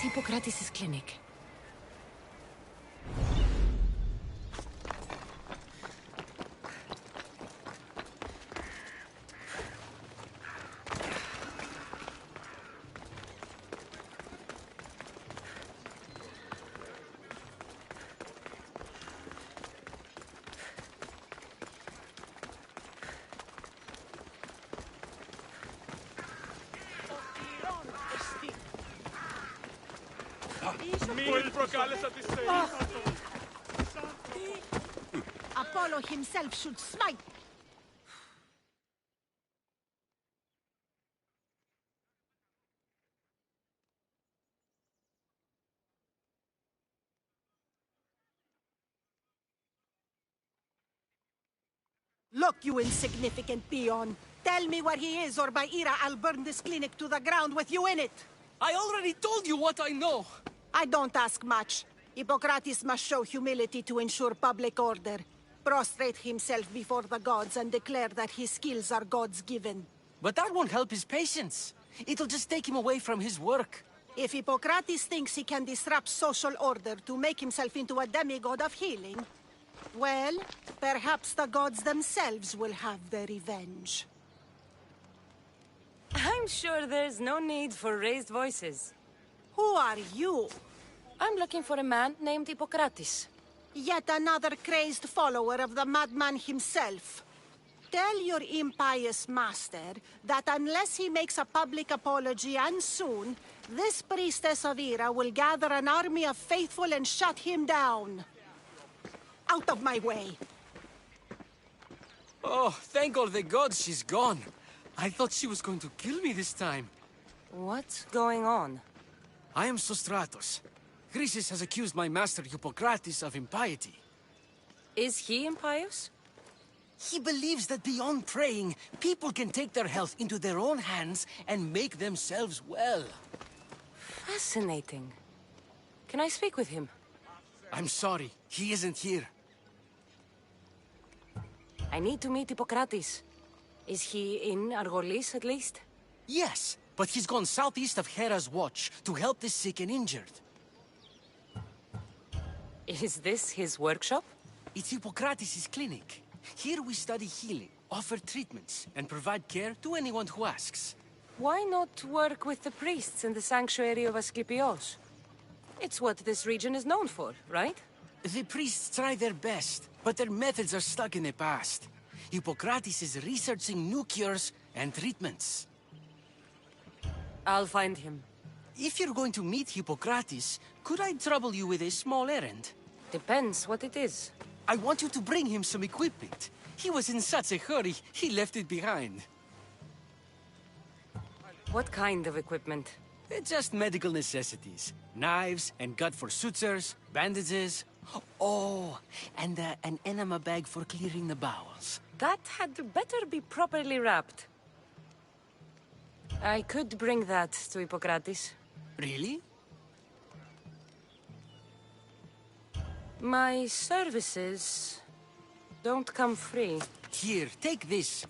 Hippocrates' clinic? Apollo himself should smite. Look, you insignificant peon. Tell me where he is, or by Ira, I'll burn this clinic to the ground with you in it. I already told you what I know. I don't ask much. Hippocrates must show humility to ensure public order. Prostrate himself before the gods and declare that his skills are gods-given. But that won't help his patients. It'll just take him away from his work. If Hippocrates thinks he can disrupt social order to make himself into a demigod of healing, well, perhaps the gods themselves will have their revenge. I'm sure there's no need for raised voices. Who are you? I'm looking for a man named Hippocrates. Yet another crazed follower of the madman himself. Tell your impious master that unless he makes a public apology, and soon, this priestess of Ira will gather an army of faithful and shut him down. Out of my way! Oh, thank all the gods she's gone. I thought she was going to kill me this time. What's going on? I am Sostratos. Chrysis has accused my master Hippocrates of impiety. Is he impious? He believes that beyond praying, people can take their health into their own hands and make themselves well. Fascinating. Can I speak with him? I'm sorry, he isn't here. I need to meet Hippocrates. Is he in Argolis, at least? Yes, but he's gone southeast of Hera's watch to help the sick and injured. Is this his workshop? It's Hippocrates' clinic. Here we study healing, offer treatments, and provide care to anyone who asks. Why not work with the priests in the sanctuary of Asclepios? It's what this region is known for, right? The priests try their best, but their methods are stuck in the past. Hippocrates is researching new cures and treatments. I'll find him. If you're going to meet Hippocrates, could I trouble you with a small errand? Depends what it is. I want you to bring him some equipment. He was in such a hurry, he left it behind. What kind of equipment? Just medical necessities. Knives and gut for sutures, bandages. Oh, and an enema bag for clearing the bowels. That had better be properly wrapped. I could bring that to Hippocrates. Really? My services don't come free. Here, take this.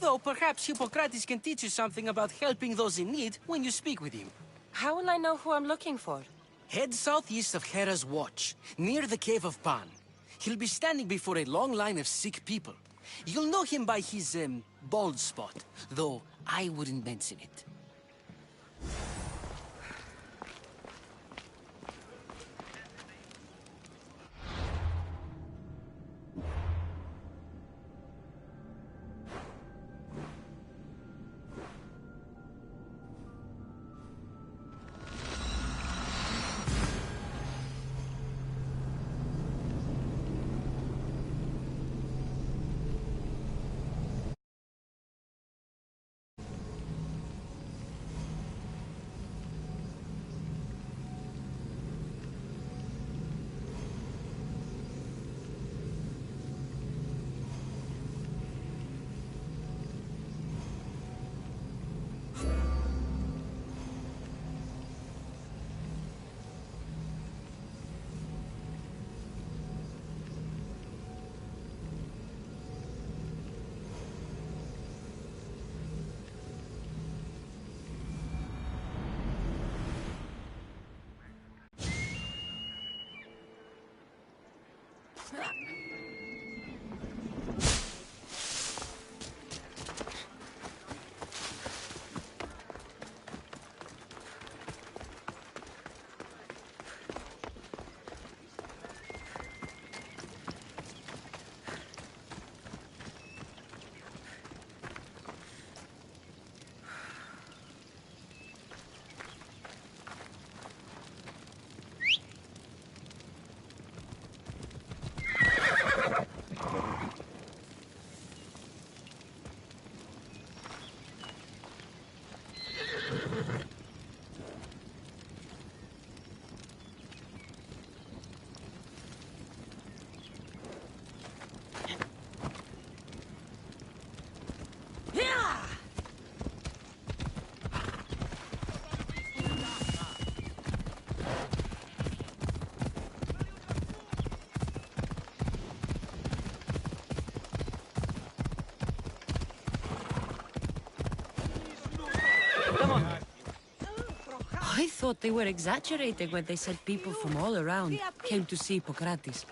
Though perhaps Hippocrates can teach you something about helping those in need when you speak with him. How will I know who I'm looking for? Head southeast of Hera's watch, near the Cave of Pan. He'll be standing before a long line of sick people. You'll know him by his, bald spot, though I wouldn't mention it. I thought they were exaggerating when they said people from all around came to see Hippocrates.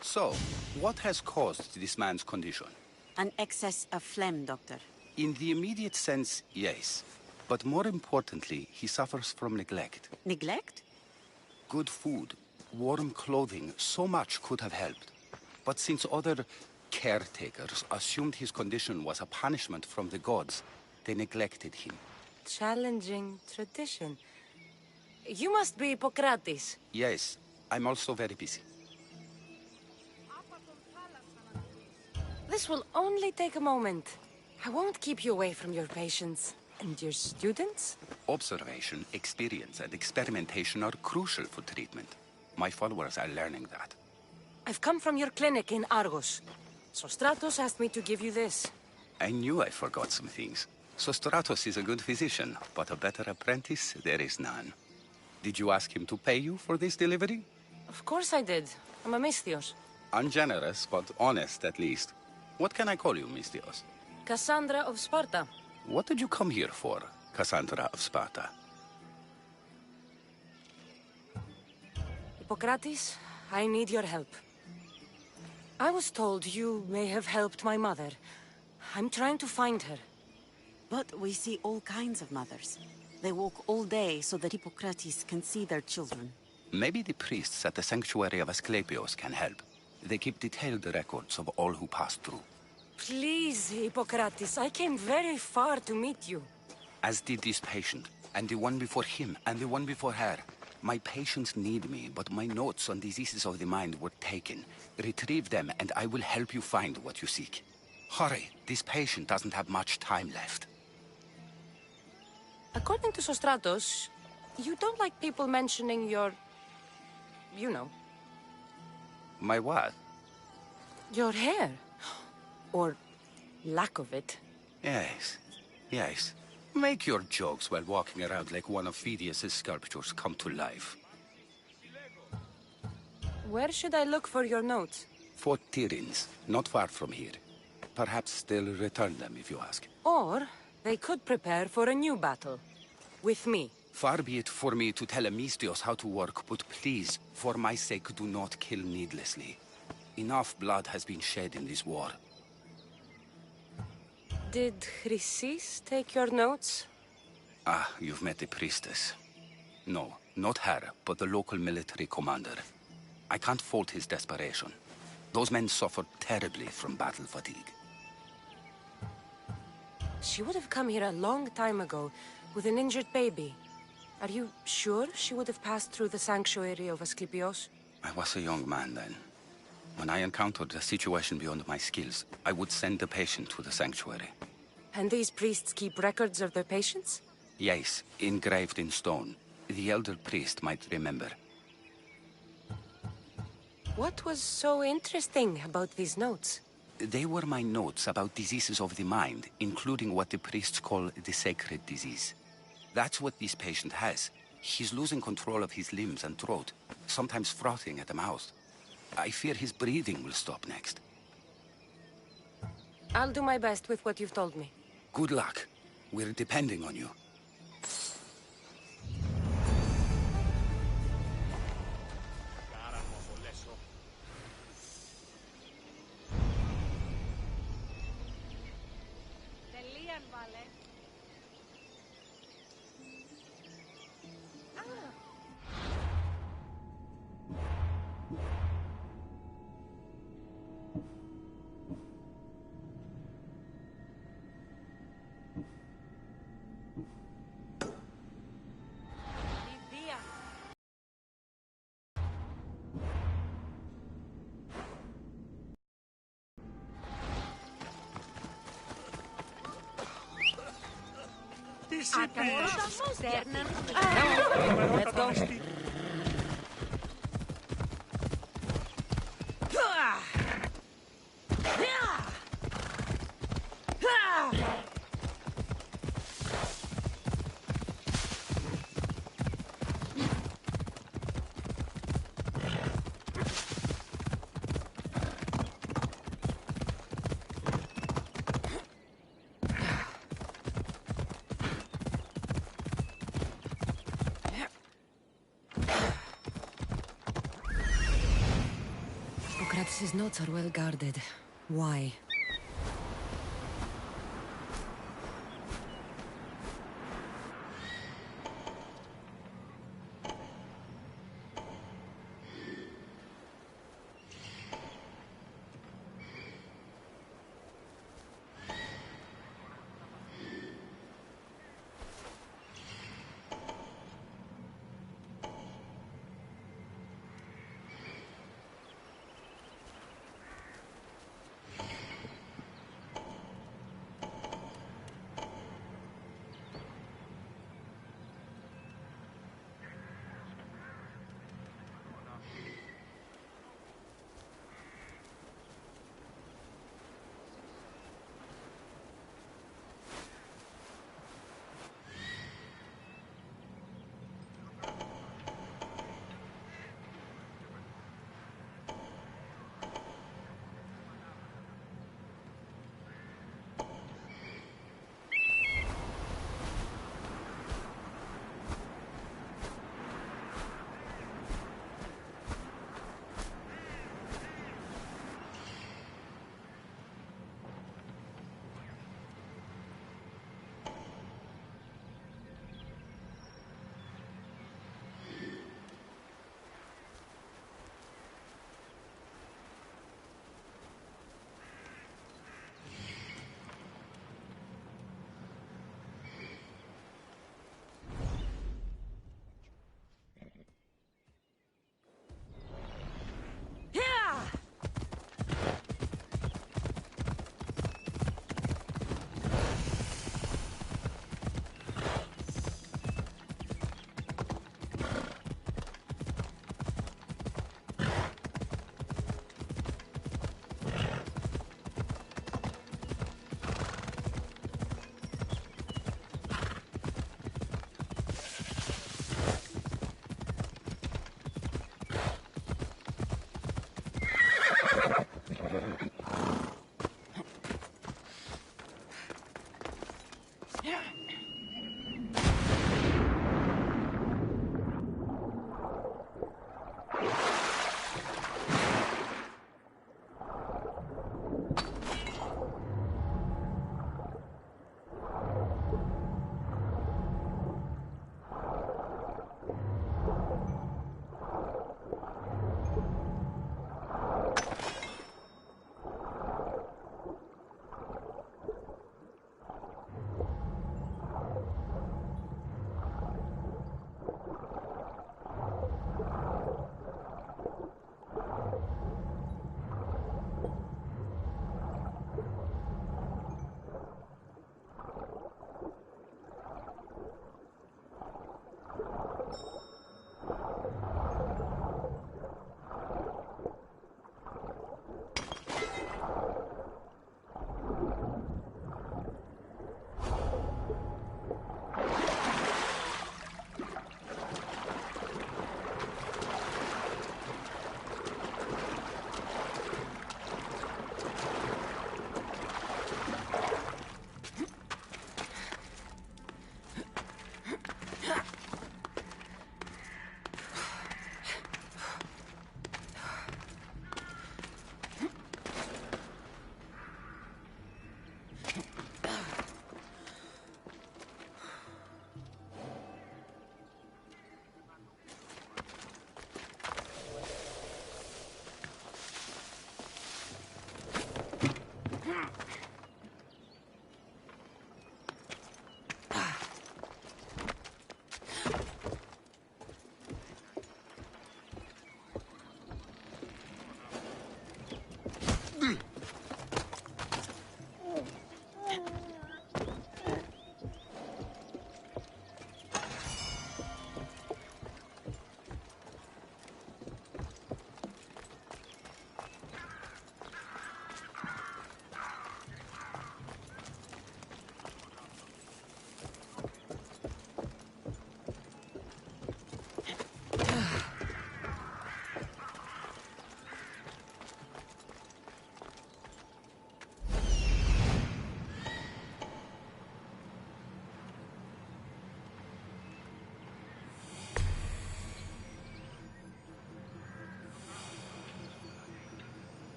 So, what has caused this man's condition? An excess of phlegm, Doctor. In the immediate sense, yes. But more importantly, he suffers from neglect. Neglect? Good food, warm clothing, so much could have helped. But since other caretakers assumed his condition was a punishment from the gods, they neglected him. Challenging tradition. You must be Hippocrates. Yes, I'm also very busy. This will only take a moment. I won't keep you away from your patients. And your students? Observation, experience, and experimentation are crucial for treatment. My followers are learning that. I've come from your clinic in Argos. Sostratos asked me to give you this. I knew I forgot some things. Sostratos is a good physician, but a better apprentice, there is none. Did you ask him to pay you for this delivery? Of course I did. I'm a Misthios. Ungenerous, but honest at least. What can I call you, Misthios? Cassandra of Sparta. What did you come here for, Cassandra of Sparta? Hippocrates, I need your help. I was told you may have helped my mother. I'm trying to find her. But we see all kinds of mothers. They walk all day so that Hippocrates can see their children. Maybe the priests at the sanctuary of Asclepios can help. They keep detailed records of all who pass through. Please, Hippocrates, I came very far to meet you. As did this patient, and the one before him, and the one before her. My patients need me, but my notes on diseases of the mind were taken. Retrieve them, and I will help you find what you seek. Hurry, this patient doesn't have much time left. According to Sostratos, you don't like people mentioning your... you know. My what? Your hair. Or lack of it. Yes, yes. Make your jokes while walking around like one of Phidias' sculptures come to life. Where should I look for your notes? For Tyrins, not far from here. Perhaps they'll return them if you ask. Or they could prepare for a new battle. With me. Far be it for me to tell a Misthios how to work, but please, for my sake, do not kill needlessly. Enough blood has been shed in this war. Did Chrysis take your notes? Ah, you've met the priestess. No, not her, but the local military commander. I can't fault his desperation. Those men suffered terribly from battle fatigue. She would have come here a long time ago, with an injured baby. Are you sure she would have passed through the sanctuary of Asclepios? I was a young man then. When I encountered a situation beyond my skills, I would send the patient to the sanctuary. And these priests keep records of their patients? Yes, engraved in stone. The elder priest might remember. What was so interesting about these notes? They were my notes about diseases of the mind, including what the priests call the sacred disease. That's what this patient has. He's losing control of his limbs and throat, sometimes frothing at the mouth. I fear his breathing will stop next. I'll do my best with what you've told me. Good luck. We're depending on you. Let's go. Hippocrates' notes are well guarded. Why?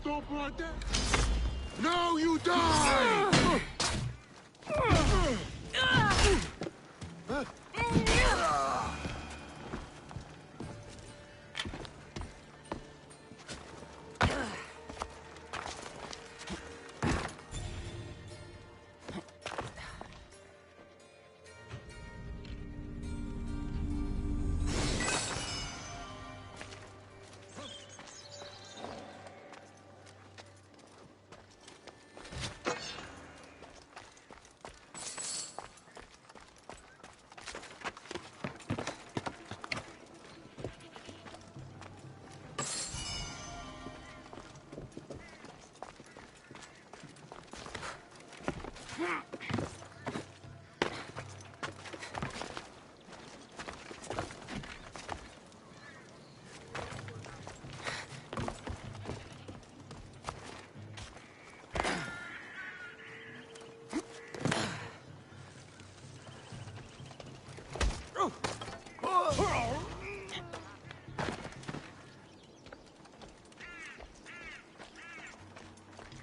Stop right there! Now you die!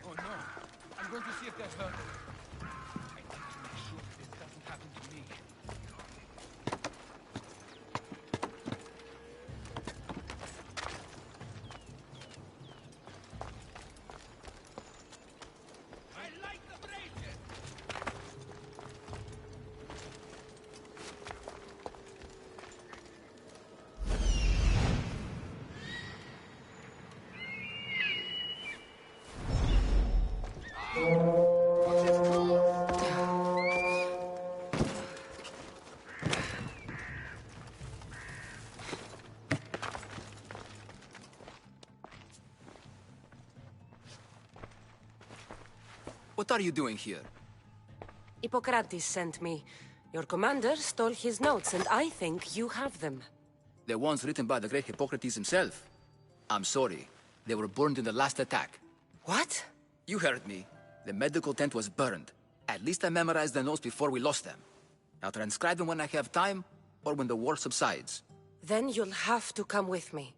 Oh no! I'm going to see if that hurt. I need to make sure this doesn't happen to me. I like the braces! What are you doing here? Hippocrates sent me. Your commander stole his notes, and I think you have them. The ones written by the great Hippocrates himself. I'm sorry. They were burned in the last attack. What? You heard me. The medical tent was burned. At least I memorized the notes before we lost them. I'll transcribe them when I have time, or when the war subsides. Then you'll have to come with me.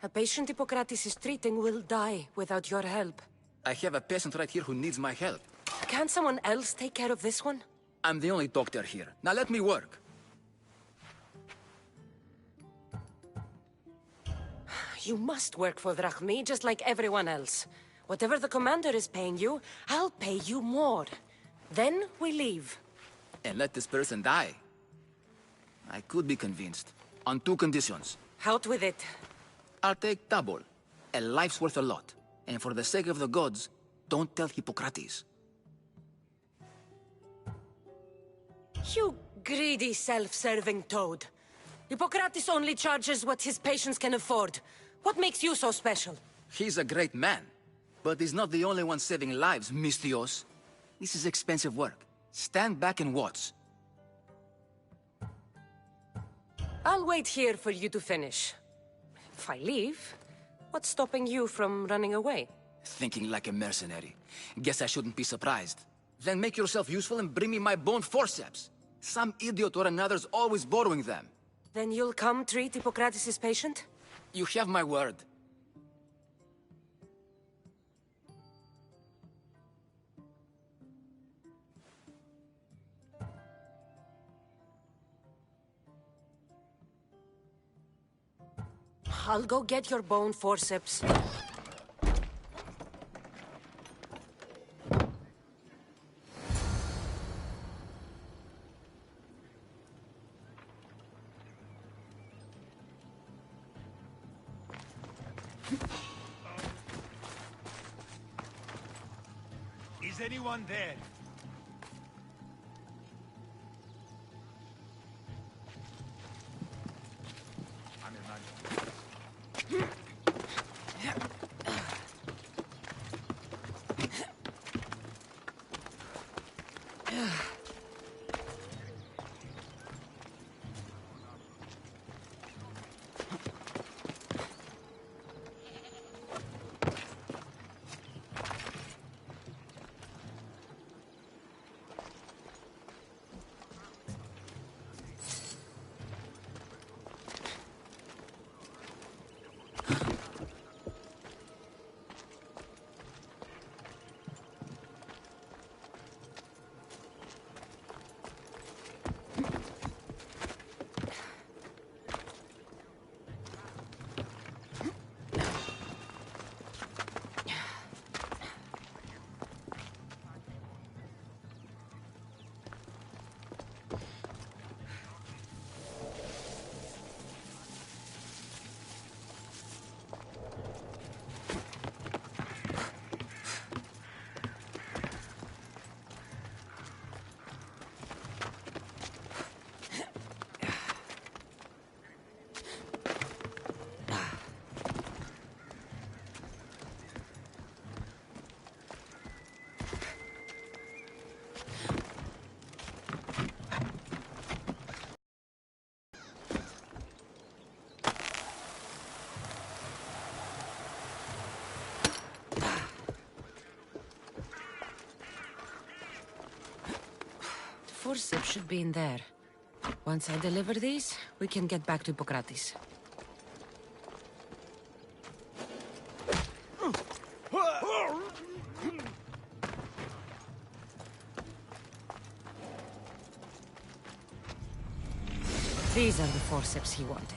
A patient Hippocrates is treating will die without your help. I have a patient right here who needs my help. Can't someone else take care of this one? I'm the only doctor here. Now let me work. You must work for Drachmi, just like everyone else. Whatever the commander is paying you, I'll pay you more. Then we leave. And let this person die. I could be convinced. On two conditions. Out with it. I'll take double. A life's worth a lot. And for the sake of the gods, don't tell Hippocrates. You greedy, self-serving toad. Hippocrates only charges what his patients can afford. What makes you so special? He's a great man. But he's not the only one saving lives, Mistios. This is expensive work. Stand back and watch. I'll wait here for you to finish. If I leave, what's stopping you from running away? Thinking like a mercenary. Guess I shouldn't be surprised. Then make yourself useful and bring me my bone forceps. Some idiot or another's always borrowing them. Then you'll come treat Hippocrates' patient? You have my word. I'll go get your bone forceps. Is anyone there? I'm Emmanuel. Forceps should be in there. Once I deliver these, we can get back to Hippocrates. These are the forceps he wanted.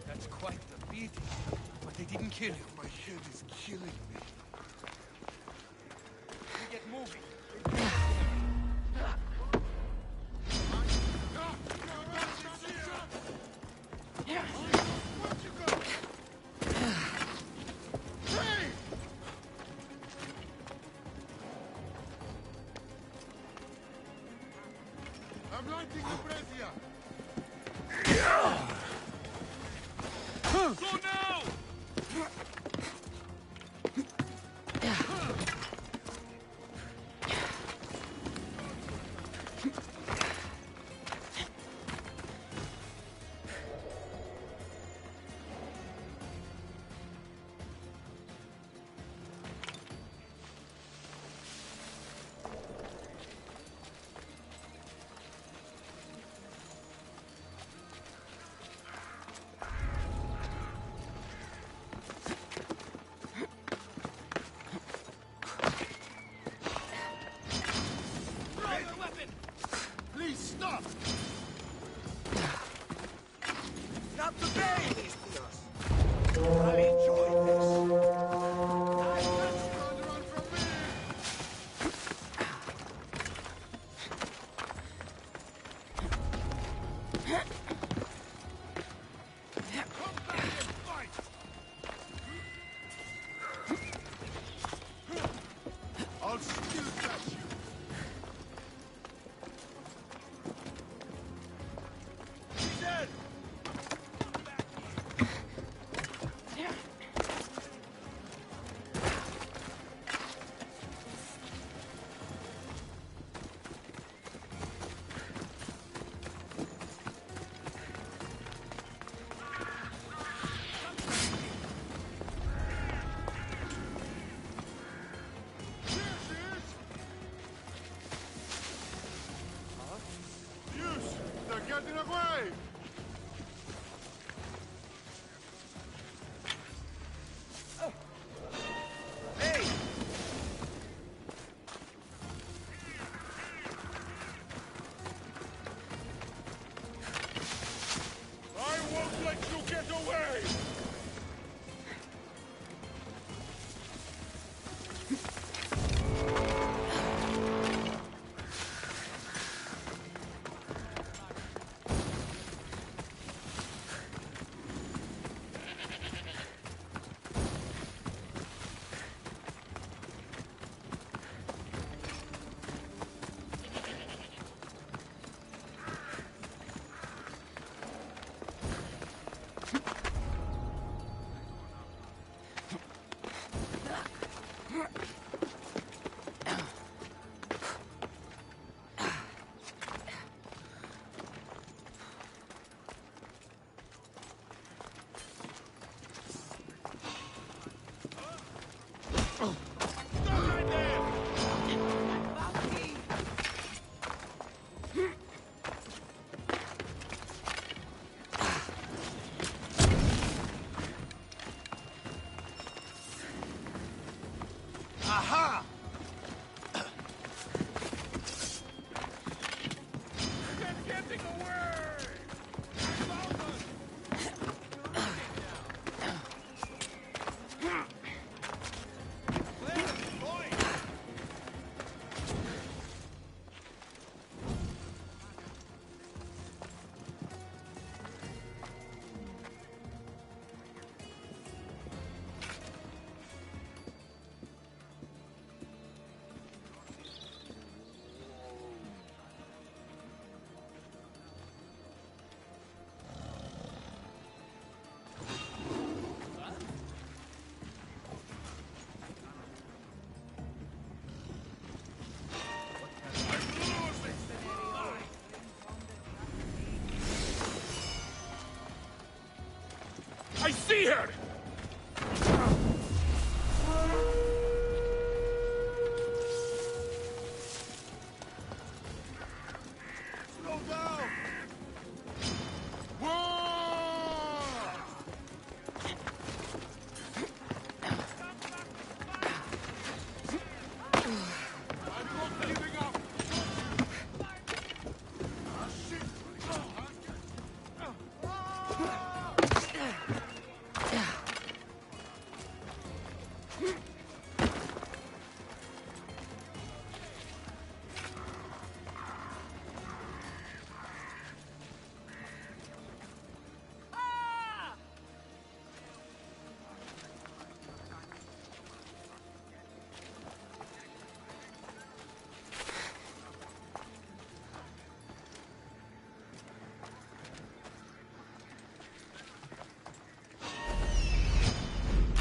That's quite the beating. But they didn't kill you. My head is killing me. Get moving. I'm lighting the brazier. Go now! Please stop! Not today, Mistios. I'll enjoy this. I'll still catch you. He's dead. Yes, they're getting away! Hey! I won't let you get away! here! Slow down!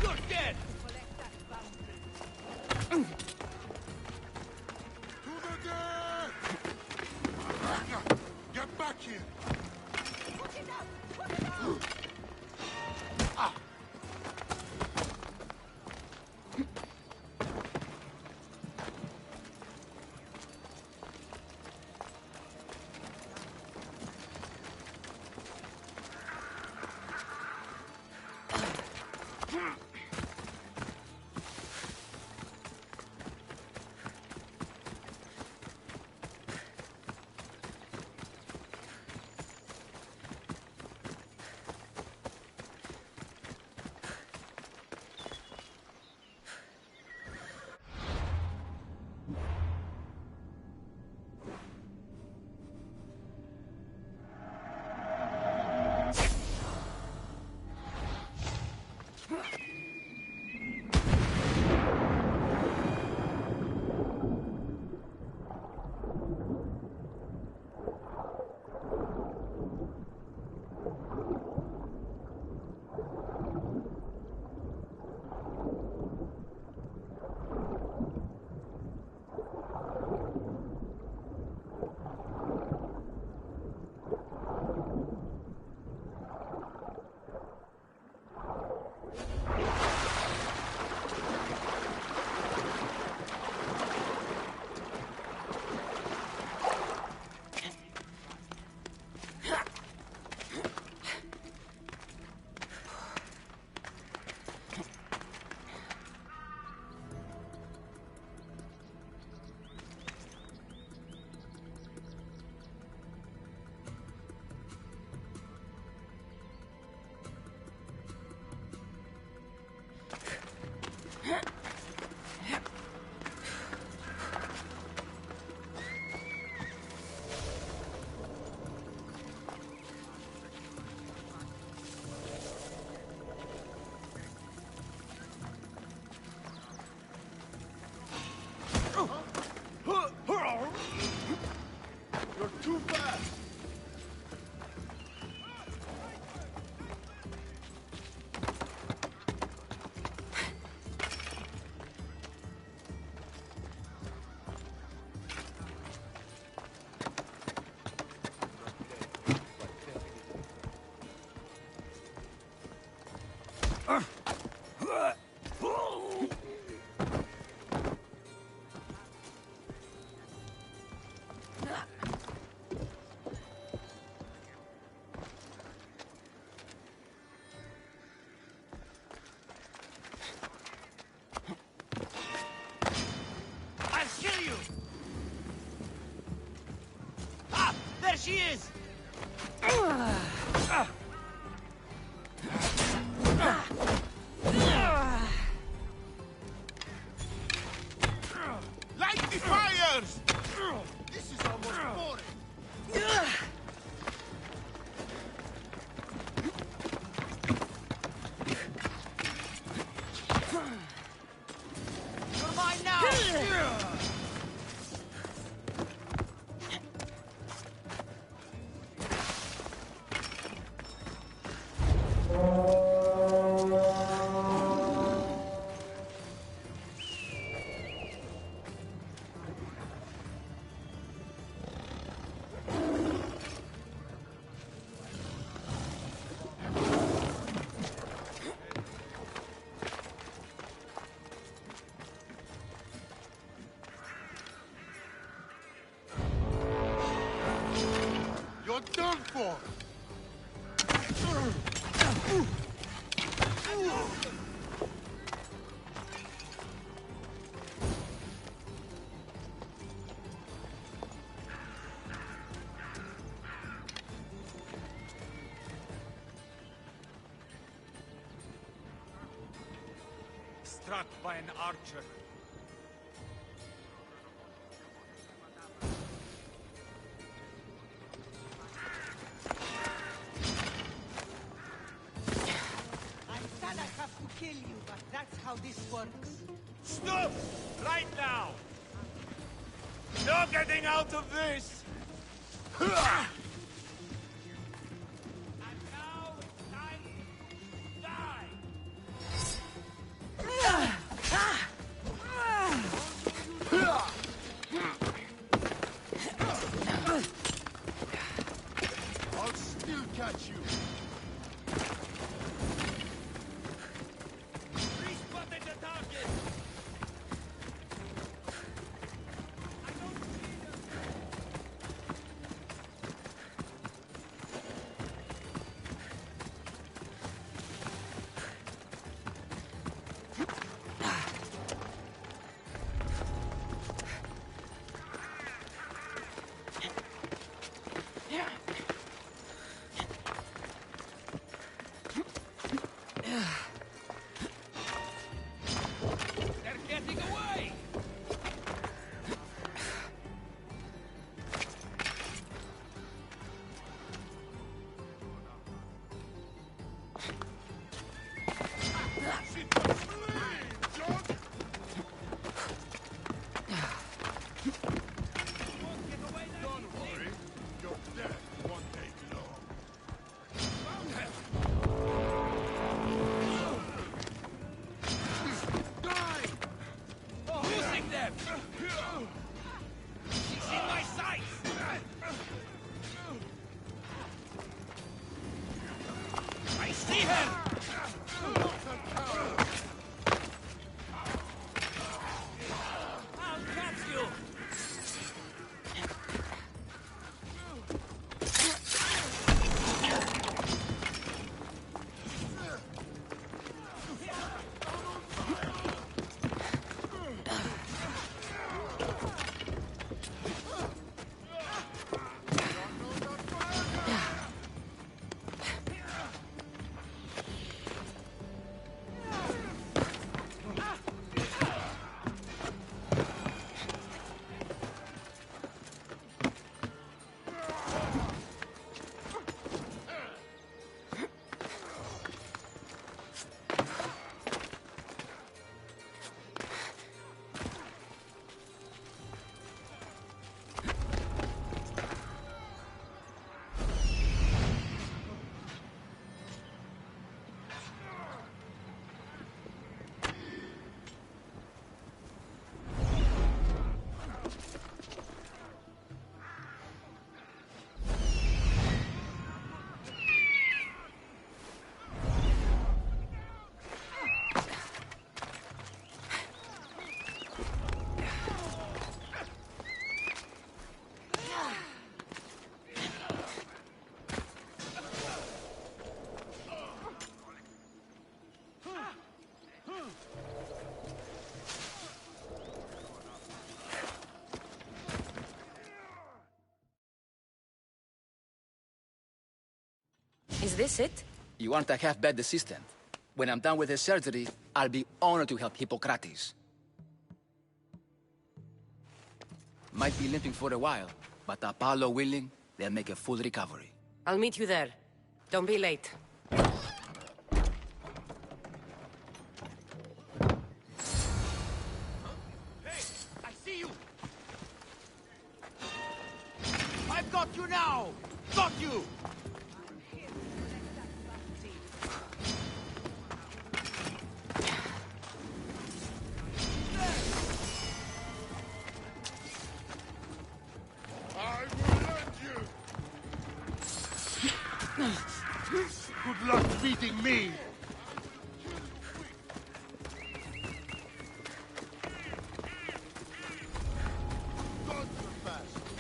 You're dead! Get back here! You're too fast! I'll kill you! Ah! There she is! Light the fires! This is almost boring. You're mine now! for? Struck by an archer. I said I have to kill you, but that's how this works. Stop! Right now! No getting out of this! And now it's time to die! I'll still catch you. Respotted the target! They're getting away! Don't worry, your death won't take long. Die! Losing them! She's in my sights! I see her! I'll catch you! Is this it? You aren't a half-bad assistant. When I'm done with the surgery, I'll be honored to help Hippocrates. Might be limping for a while, but Apollo willing, they'll make a full recovery. I'll meet you there. Don't be late. I see you! I've got you now! Got you! I will end you! Good luck beating me!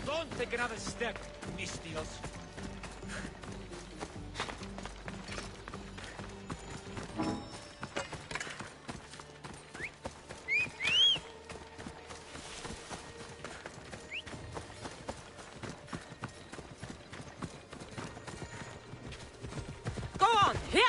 Don't take another step, Mistios. Go on! Yeah!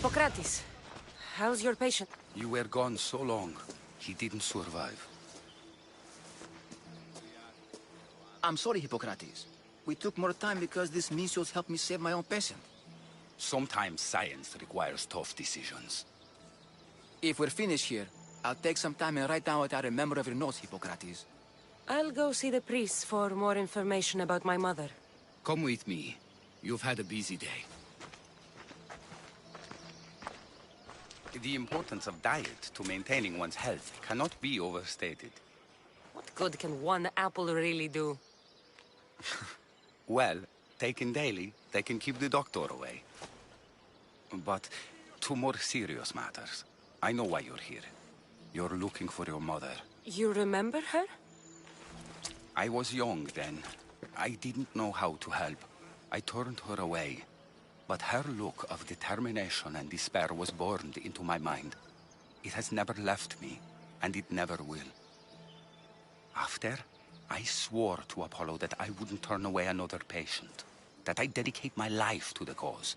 Hippocrates, how's your patient? You were gone so long. He didn't survive. I'm sorry, Hippocrates. We took more time because these measles helped me save my own patient. Sometimes science requires tough decisions. If we're finished here, I'll take some time and write down what I remember of your notes, Hippocrates. I'll go see the priest for more information about my mother. Come with me. You've had a busy day. The importance of diet to maintaining one's health cannot be overstated. What good can one apple really do? Well, taken daily, they can keep the doctor away. But to more serious matters, I know why you're here. You're looking for your mother. You remember her? I was young then. I didn't know how to help. I turned her away. But her look of determination and despair was burned into my mind. It has never left me, and it never will. After, I swore to Apollo that I wouldn't turn away another patient, that I'd dedicate my life to the cause.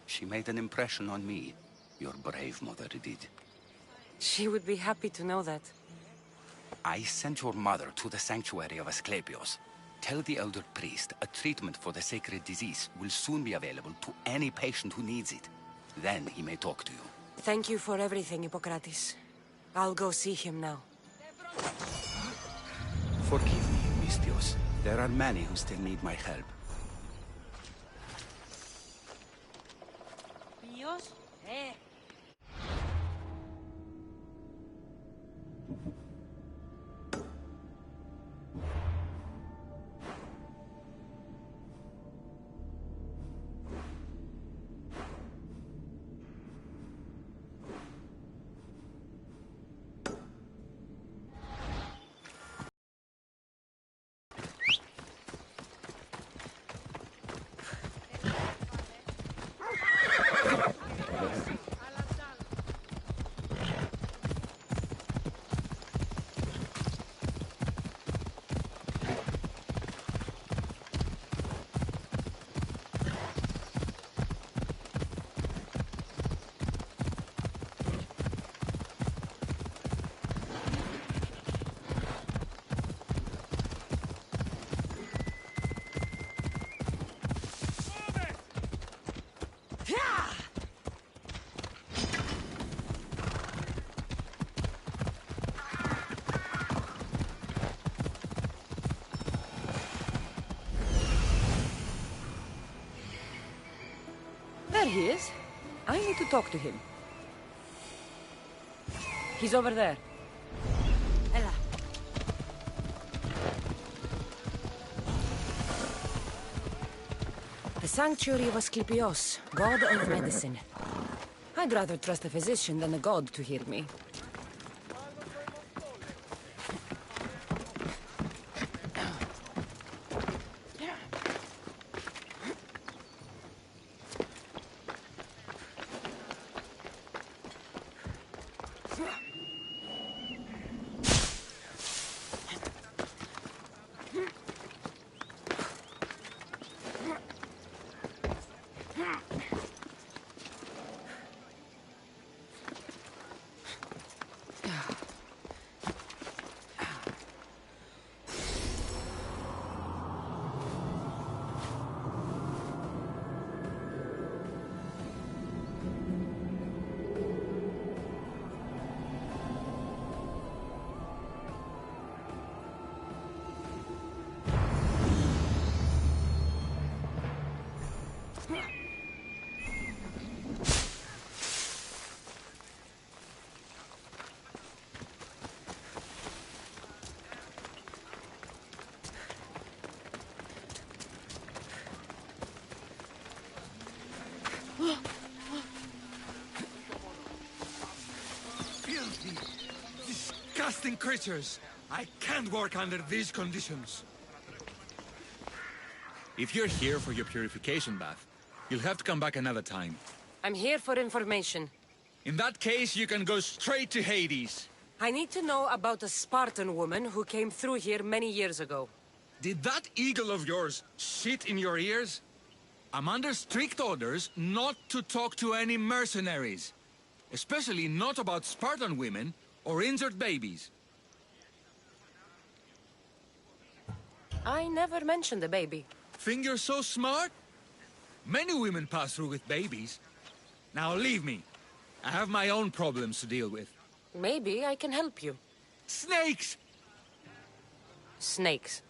She made an impression on me. Your brave mother did. She would be happy to know that. I sent your mother to the sanctuary of Asclepios. Tell the elder priest a treatment for the sacred disease will soon be available to any patient who needs it. Then he may talk to you. Thank you for everything, Hippocrates. I'll go see him now. Forgive me, Mystios. There are many who still need my help. There he is. I need to talk to him. He's over there. Ella. The sanctuary of Asclepios, god of medicine. I'd rather trust a physician than a god to heal me. disgusting creatures! I can't work under these conditions. If you're here for your purification bath, you'll have to come back another time. I'm here for information. In that case, you can go straight to Hades. I need to know about a Spartan woman who came through here many years ago. Did that eagle of yours shit in your ears? I'm under strict orders not to talk to any mercenaries. Especially not about Spartan women or injured babies. I never mentioned a baby. Think you're so smart? Many women pass through with babies. Now leave me. I have my own problems to deal with. Maybe I can help you. Snakes! Snakes?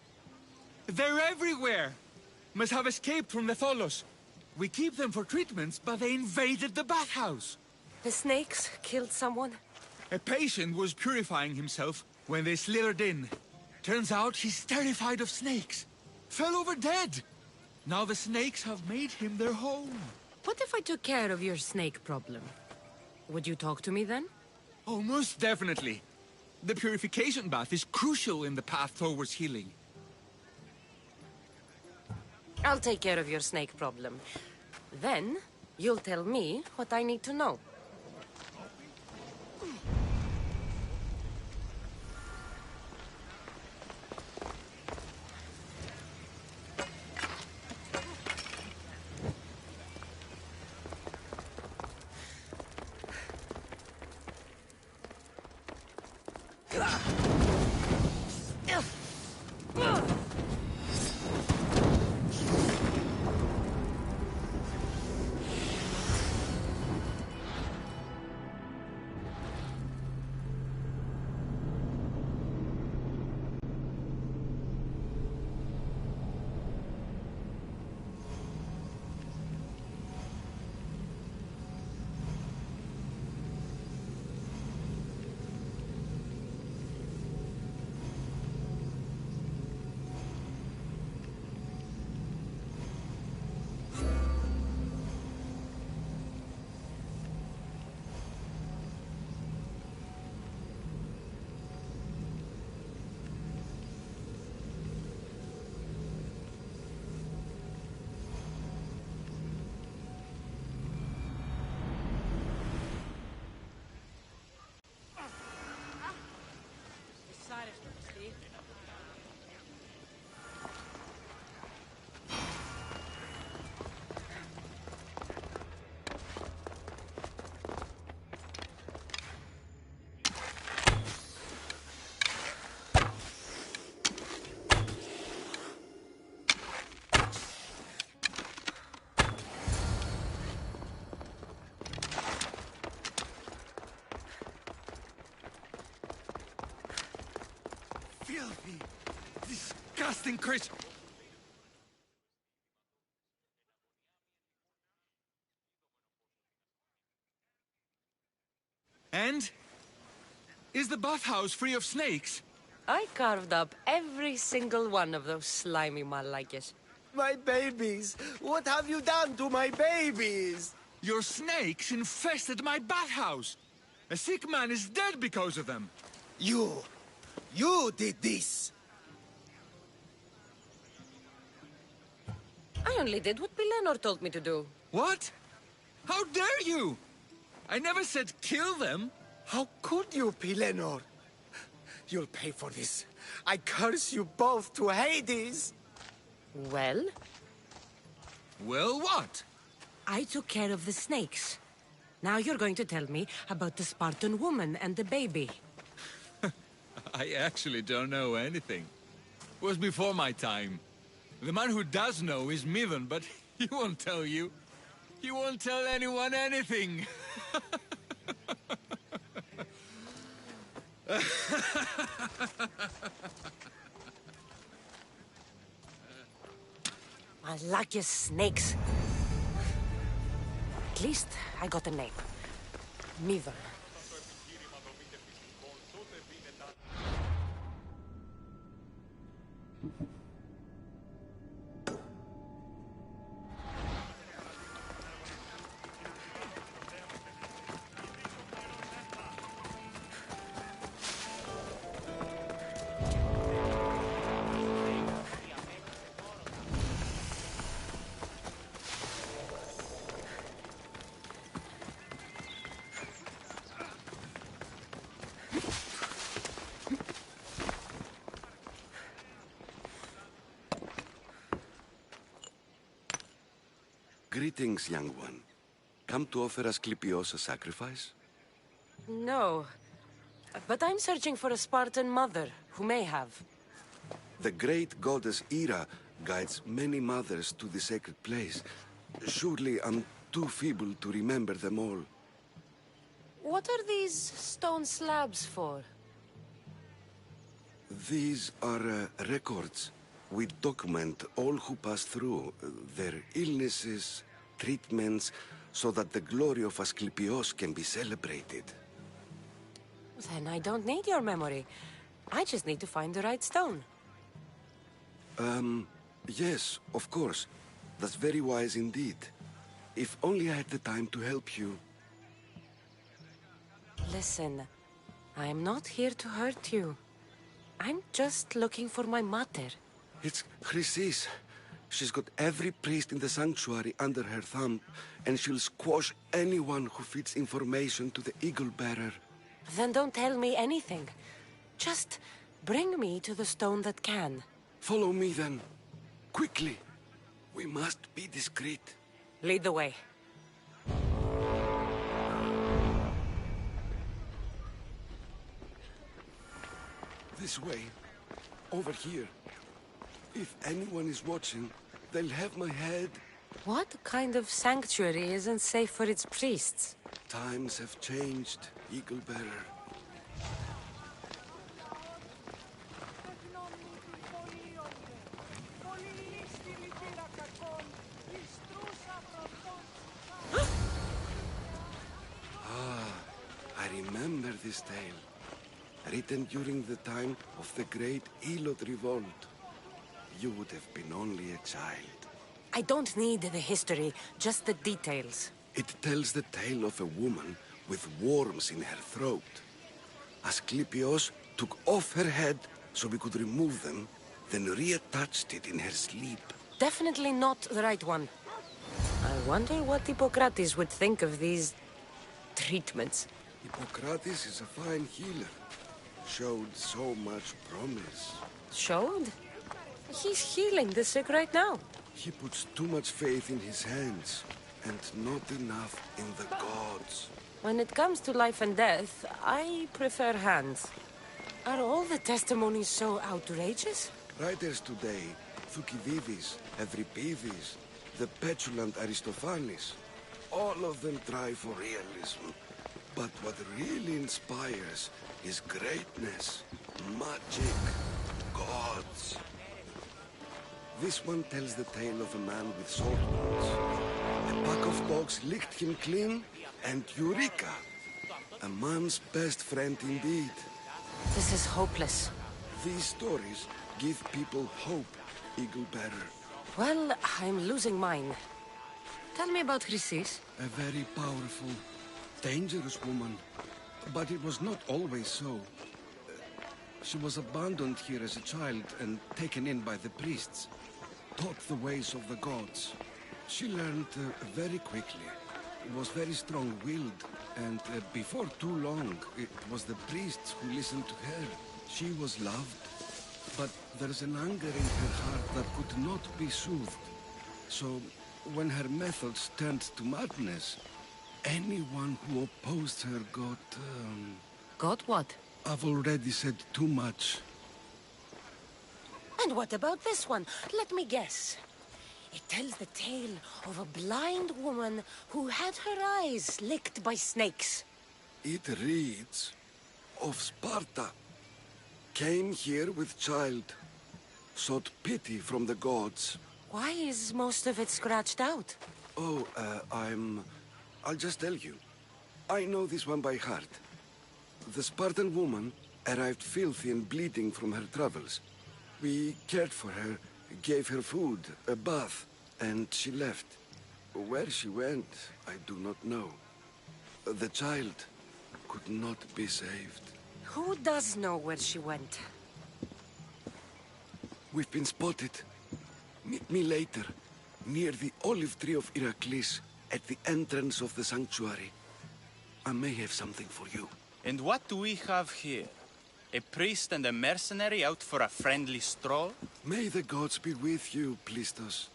They're everywhere! Must have escaped from the Tholos. We keep them for treatments, but they invaded the bathhouse. The snakes killed someone? A patient was purifying himself when they slithered in. Turns out he's terrified of snakes. Fell over dead. Now the snakes have made him their home. What if I took care of your snake problem? Would you talk to me then? Oh, most definitely. The purification bath is crucial in the path towards healing. I'll take care of your snake problem. Then, you'll tell me what I need to know. Filthy, disgusting creature. And? Is the bathhouse free of snakes? I carved up every single one of those slimy malakes. My babies! What have you done to my babies? Your snakes infested my bathhouse. A sick man is dead because of them. You did this! I only did what Pilenor told me to do. What? How dare you? I never said kill them. How could you, Pilenor? You'll pay for this. I curse you both to Hades! Well? Well, what? I took care of the snakes. Now you're going to tell me about the Spartan woman and the baby. I actually don't know anything. It was before my time. The man who does know is Midon, but he won't tell you. He won't tell anyone anything. Malakia's snakes. At least I got a name. Midon. Greetings, young one. Come to offer Asclepios a sacrifice? No. But I'm searching for a Spartan mother who may have. The great goddess Hera guides many mothers to the sacred place. Surely I'm too feeble to remember them all. What are these stone slabs for? These are records. We document all who pass through, their illnesses, treatments, so that the glory of Asclepios can be celebrated. Then I don't need your memory. I just need to find the right stone. Yes, of course. That's very wise indeed. If only I had the time to help you. Listen, I'm not here to hurt you. I'm just looking for my mother. It's Chrysis. She's got every priest in the sanctuary under her thumb, and she'll squash anyone who feeds information to the Eagle Bearer. Then don't tell me anything. Just bring me to the stone that can. Follow me then. Quickly. We must be discreet. Lead the way. This way. Over here. If anyone is watching, they'll have my head. What kind of sanctuary isn't safe for its priests? Times have changed, Eagle Bearer. I remember this tale. Written during the time of the Great Elot Revolt. You would have been only a child. I don't need the history, just the details. It tells the tale of a woman with worms in her throat. Asclepios took off her head so we could remove them, then reattached it in her sleep. Definitely not the right one. I wonder what Hippocrates would think of these treatments. Hippocrates is a fine healer. Showed so much promise. Showed? He's healing the sick right now. He puts too much faith in his hands, and not enough in the gods. When it comes to life and death, I prefer hands. Are all the testimonies so outrageous? Writers today, Thucydides, Euripides, the petulant Aristophanes, all of them try for realism. But what really inspires is greatness, magic, gods. This one tells the tale of a man with sword wounds. A pack of dogs licked him clean, and Eureka! A man's best friend indeed. This is hopeless. These stories give people hope, Eagle Bearer. Well, I'm losing mine. Tell me about Chrysis. A very powerful, dangerous woman. But it was not always so. She was abandoned here as a child and taken in by the priests. Taught the ways of the gods. She learned very quickly. Was very strong-willed, and before too long, it was the priests who listened to her. She was loved, but there's an anger in her heart that could not be soothed. So, when her methods turned to madness, anyone who opposed her got... Got what? I've already said too much. And what about this one? Let me guess. It tells the tale of a blind woman who had her eyes licked by snakes. It reads of Sparta. Came here with child. Sought pity from the gods. Why is most of it scratched out? Oh, I'll just tell you. I know this one by heart. The Spartan woman arrived filthy and bleeding from her travels. We cared for her, gave her food, a bath, and she left. Where she went, I do not know. The child could not be saved. Who does know where she went? We've been spotted. Meet me later, near the olive tree of Heracles, at the entrance of the sanctuary. I may have something for you. And what do we have here? A priest and a mercenary out for a friendly stroll? May the gods be with you, Plistos.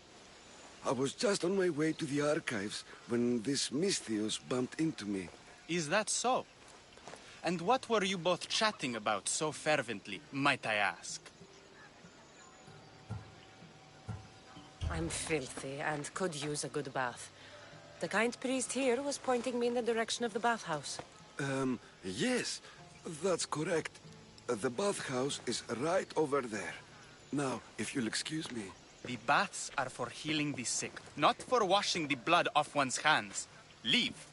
I was just on my way to the archives when this Misthios bumped into me. Is that so? And what were you both chatting about so fervently, might I ask? I'm filthy and could use a good bath. The kind priest here was pointing me in the direction of the bathhouse. Yes, that's correct. The bathhouse is right over there. Now, if you'll excuse me. The baths are for healing the sick, not for washing the blood off one's hands. Leave.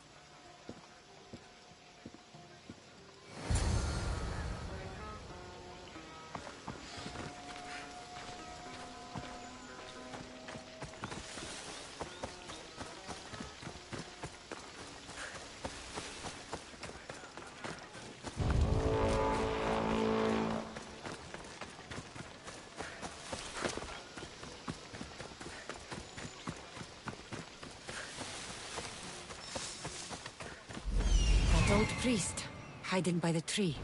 Old priest, hiding by the tree.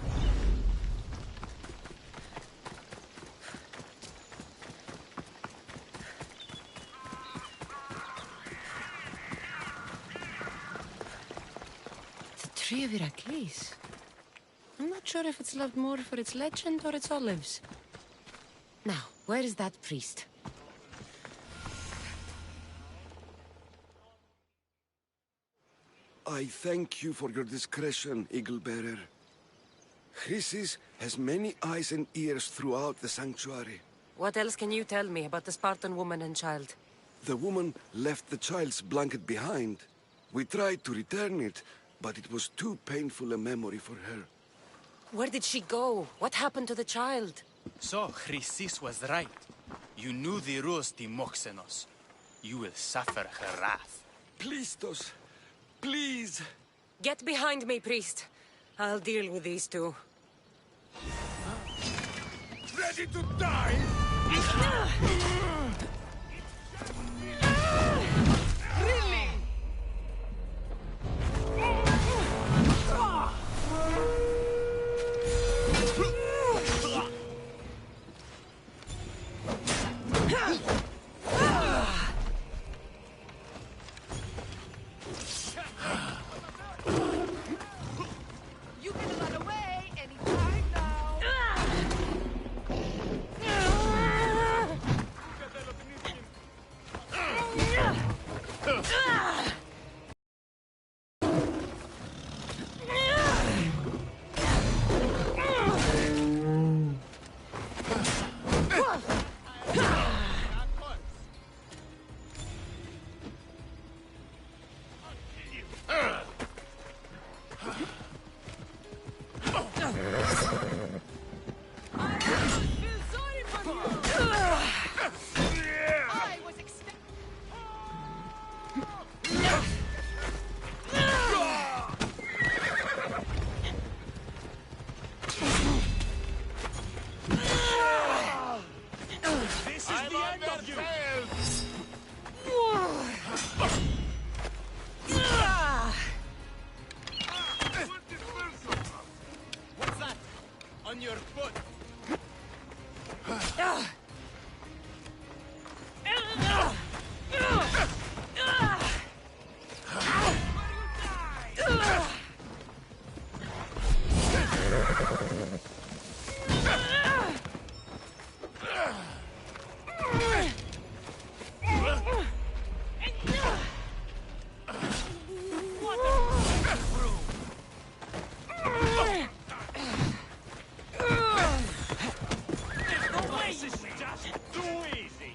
The tree of Iraklis. I'm not sure if it's loved more for its legend or its olives. Now, where is that priest? I thank you for your discretion, Eagle-Bearer. Chrysis has many eyes and ears throughout the sanctuary. What else can you tell me about the Spartan woman and child? The woman left the child's blanket behind. We tried to return it, but it was too painful a memory for her. Where did she go? What happened to the child? So, Chrysis was right. You knew the rules, Timoxenos. You will suffer her wrath. Plistos, please. Get behind me, priest. I'll deal with these two. Ready to die? Really? You can run away anytime now. This is the end of you. What's that? On your foot. This is just too easy.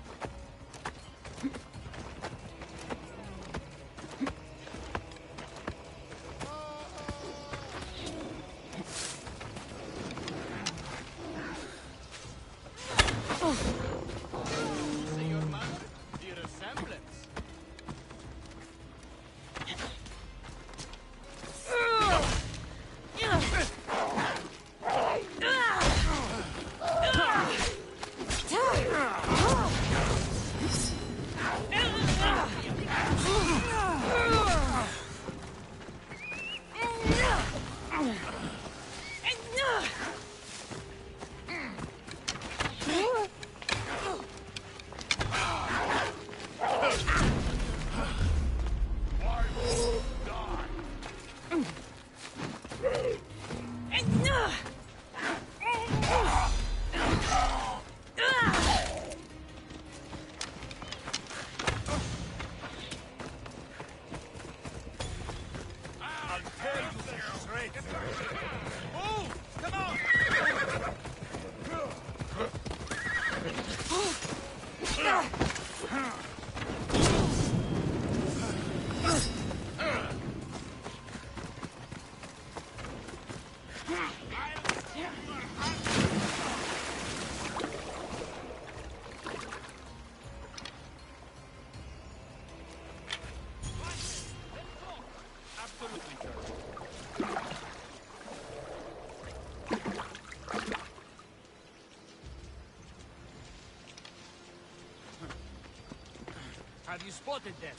Absolutely, sir. Have you spotted them?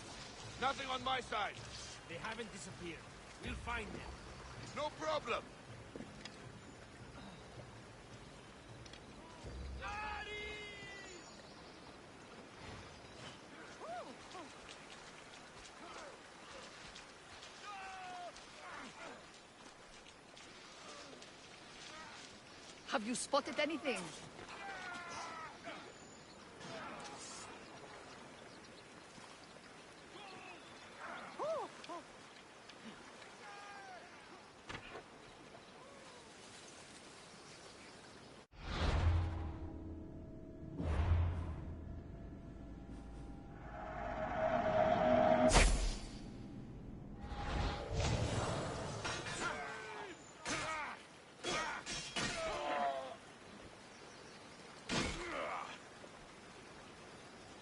Nothing on my side. They haven't disappeared. We'll find them. No problem. Have you spotted anything?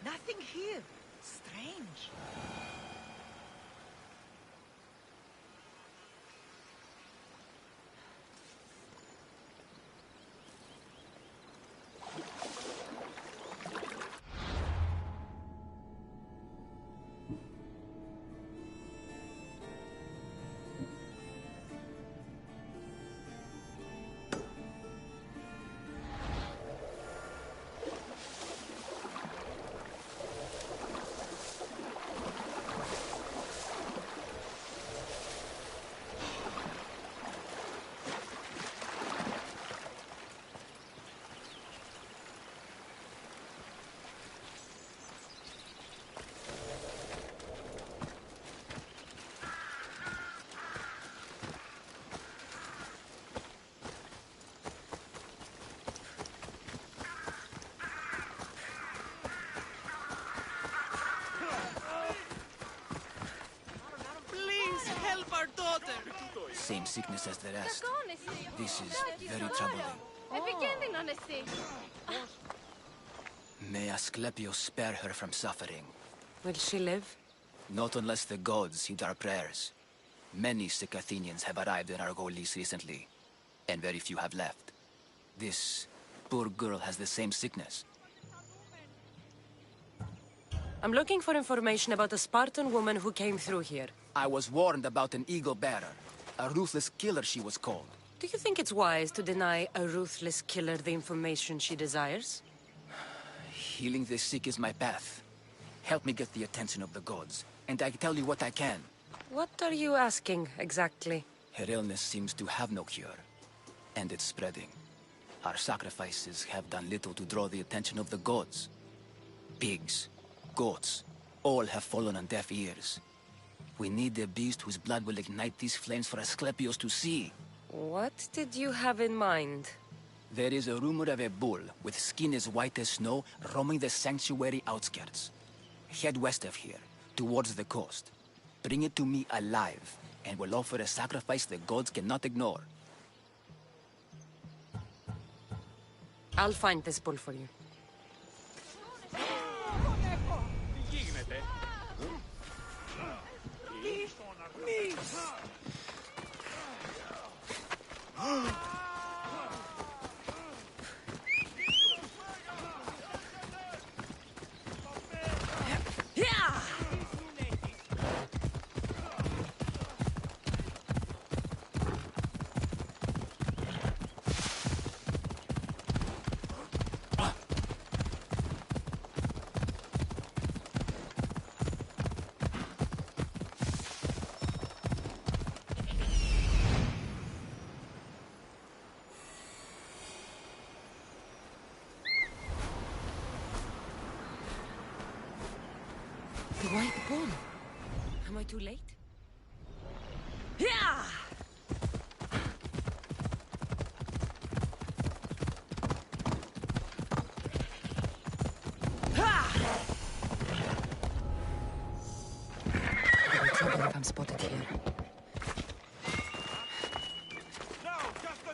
Nothing here. Strange. Same sickness as the rest. This is very troubling. May Asclepius spare her from suffering. Will she live? Not unless the gods heed our prayers. Many sick Athenians have arrived in Argolis recently, and very few have left. This poor girl has the same sickness. I'm looking for information about a Spartan woman who came through here. I was warned about an eagle bearer. A ruthless killer, she was called. Do you think it's wise to deny a ruthless killer the information she desires? Healing the sick is my path. Help me get the attention of the gods, and I tell you what I can. What are you asking, exactly? Her illness seems to have no cure, and it's spreading. Our sacrifices have done little to draw the attention of the gods. Pigs, goats, all have fallen on deaf ears. We need a beast whose blood will ignite these flames for Asclepius to see. What did you have in mind? There is a rumor of a bull with skin as white as snow roaming the sanctuary outskirts. Head west of here, towards the coast. Bring it to me alive, and we'll offer a sacrifice the gods cannot ignore. I'll find this bull for you. The white bull. Am I too late? Yeah! I'll be trouble if I'm spotted here. No, just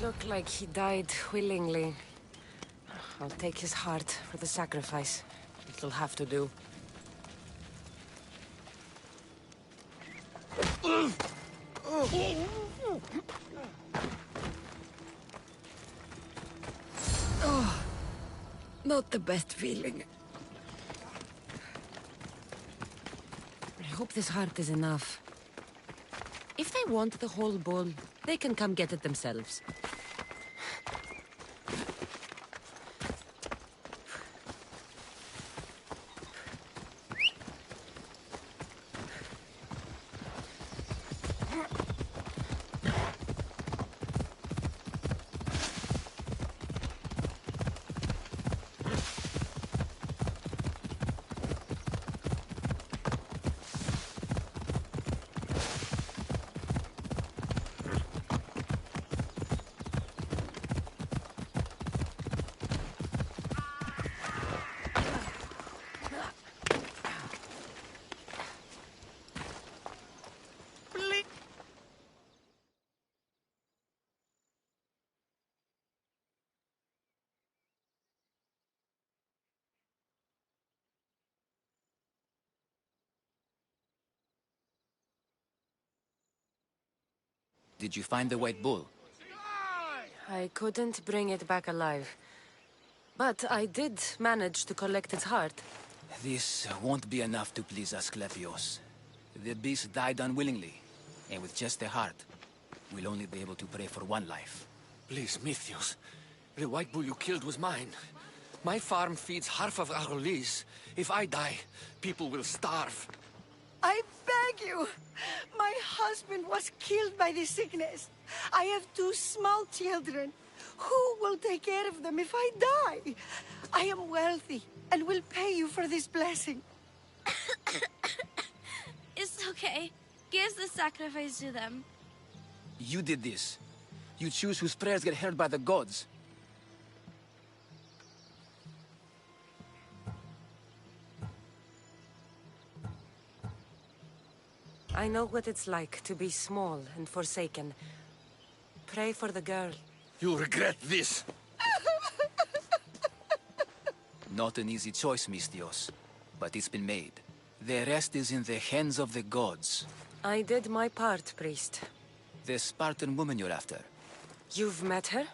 look like he died willingly. I'll take his heart for the sacrifice. It'll have to do. Oh, not the best feeling. I hope this heart is enough. If they want the whole bull, they can come get it themselves. Did you find the white bull? I couldn't bring it back alive. But I did manage to collect its heart. This won't be enough to please Asclepios. The beast died unwillingly, and with just a heart, we'll only be able to pray for one life. Please, Mythios. The white bull you killed was mine. My farm feeds half of Arolis. If I die, people will starve. I beg you! My husband was killed by the sickness. I have 2 small children. Who will take care of them if I die? I am wealthy and will pay you for this blessing. It's okay. Give the sacrifice to them. You did this. You choose whose prayers get heard by the gods. I know what it's like to be small and forsaken. Pray for the girl. You'll regret this. Not an easy choice, Mystios, but it's been made. The rest is in the hands of the gods. I did my part, priest. The Spartan woman you're after. You've met her?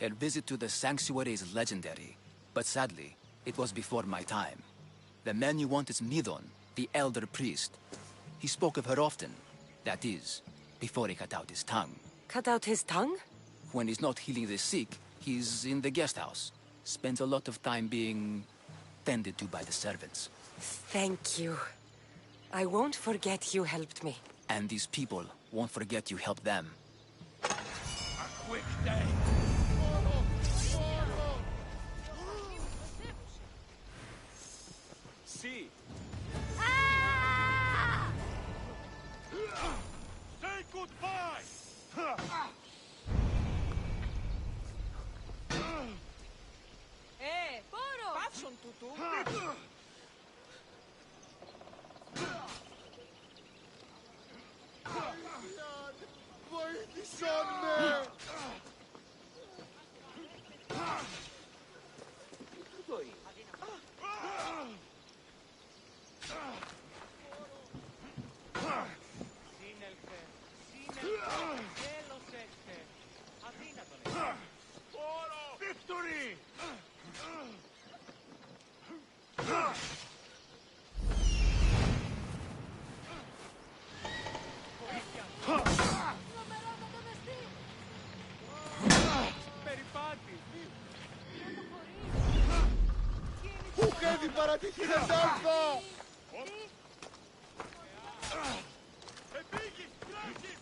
Her visit to the sanctuary is legendary, but sadly, it was before my time. The man you want is Midon, the elder priest. He spoke of her often. That is, before he cut out his tongue. Cut out his tongue? When he's not healing the sick, he's in the guest house. Spends a lot of time being tended to by the servants. Thank you. I won't forget you helped me. And these people won't forget you helped them. A quick day. See. Say goodbye. Poro! Πάψον τούτου! Βοήθησαν με! Σύνελθε, τέλος έχετε. Αδύνατον έχετε. Victory! Περιπάτη! Ουχέδη παρατηθήνες αλφα! Επίγεις, τρέχεις!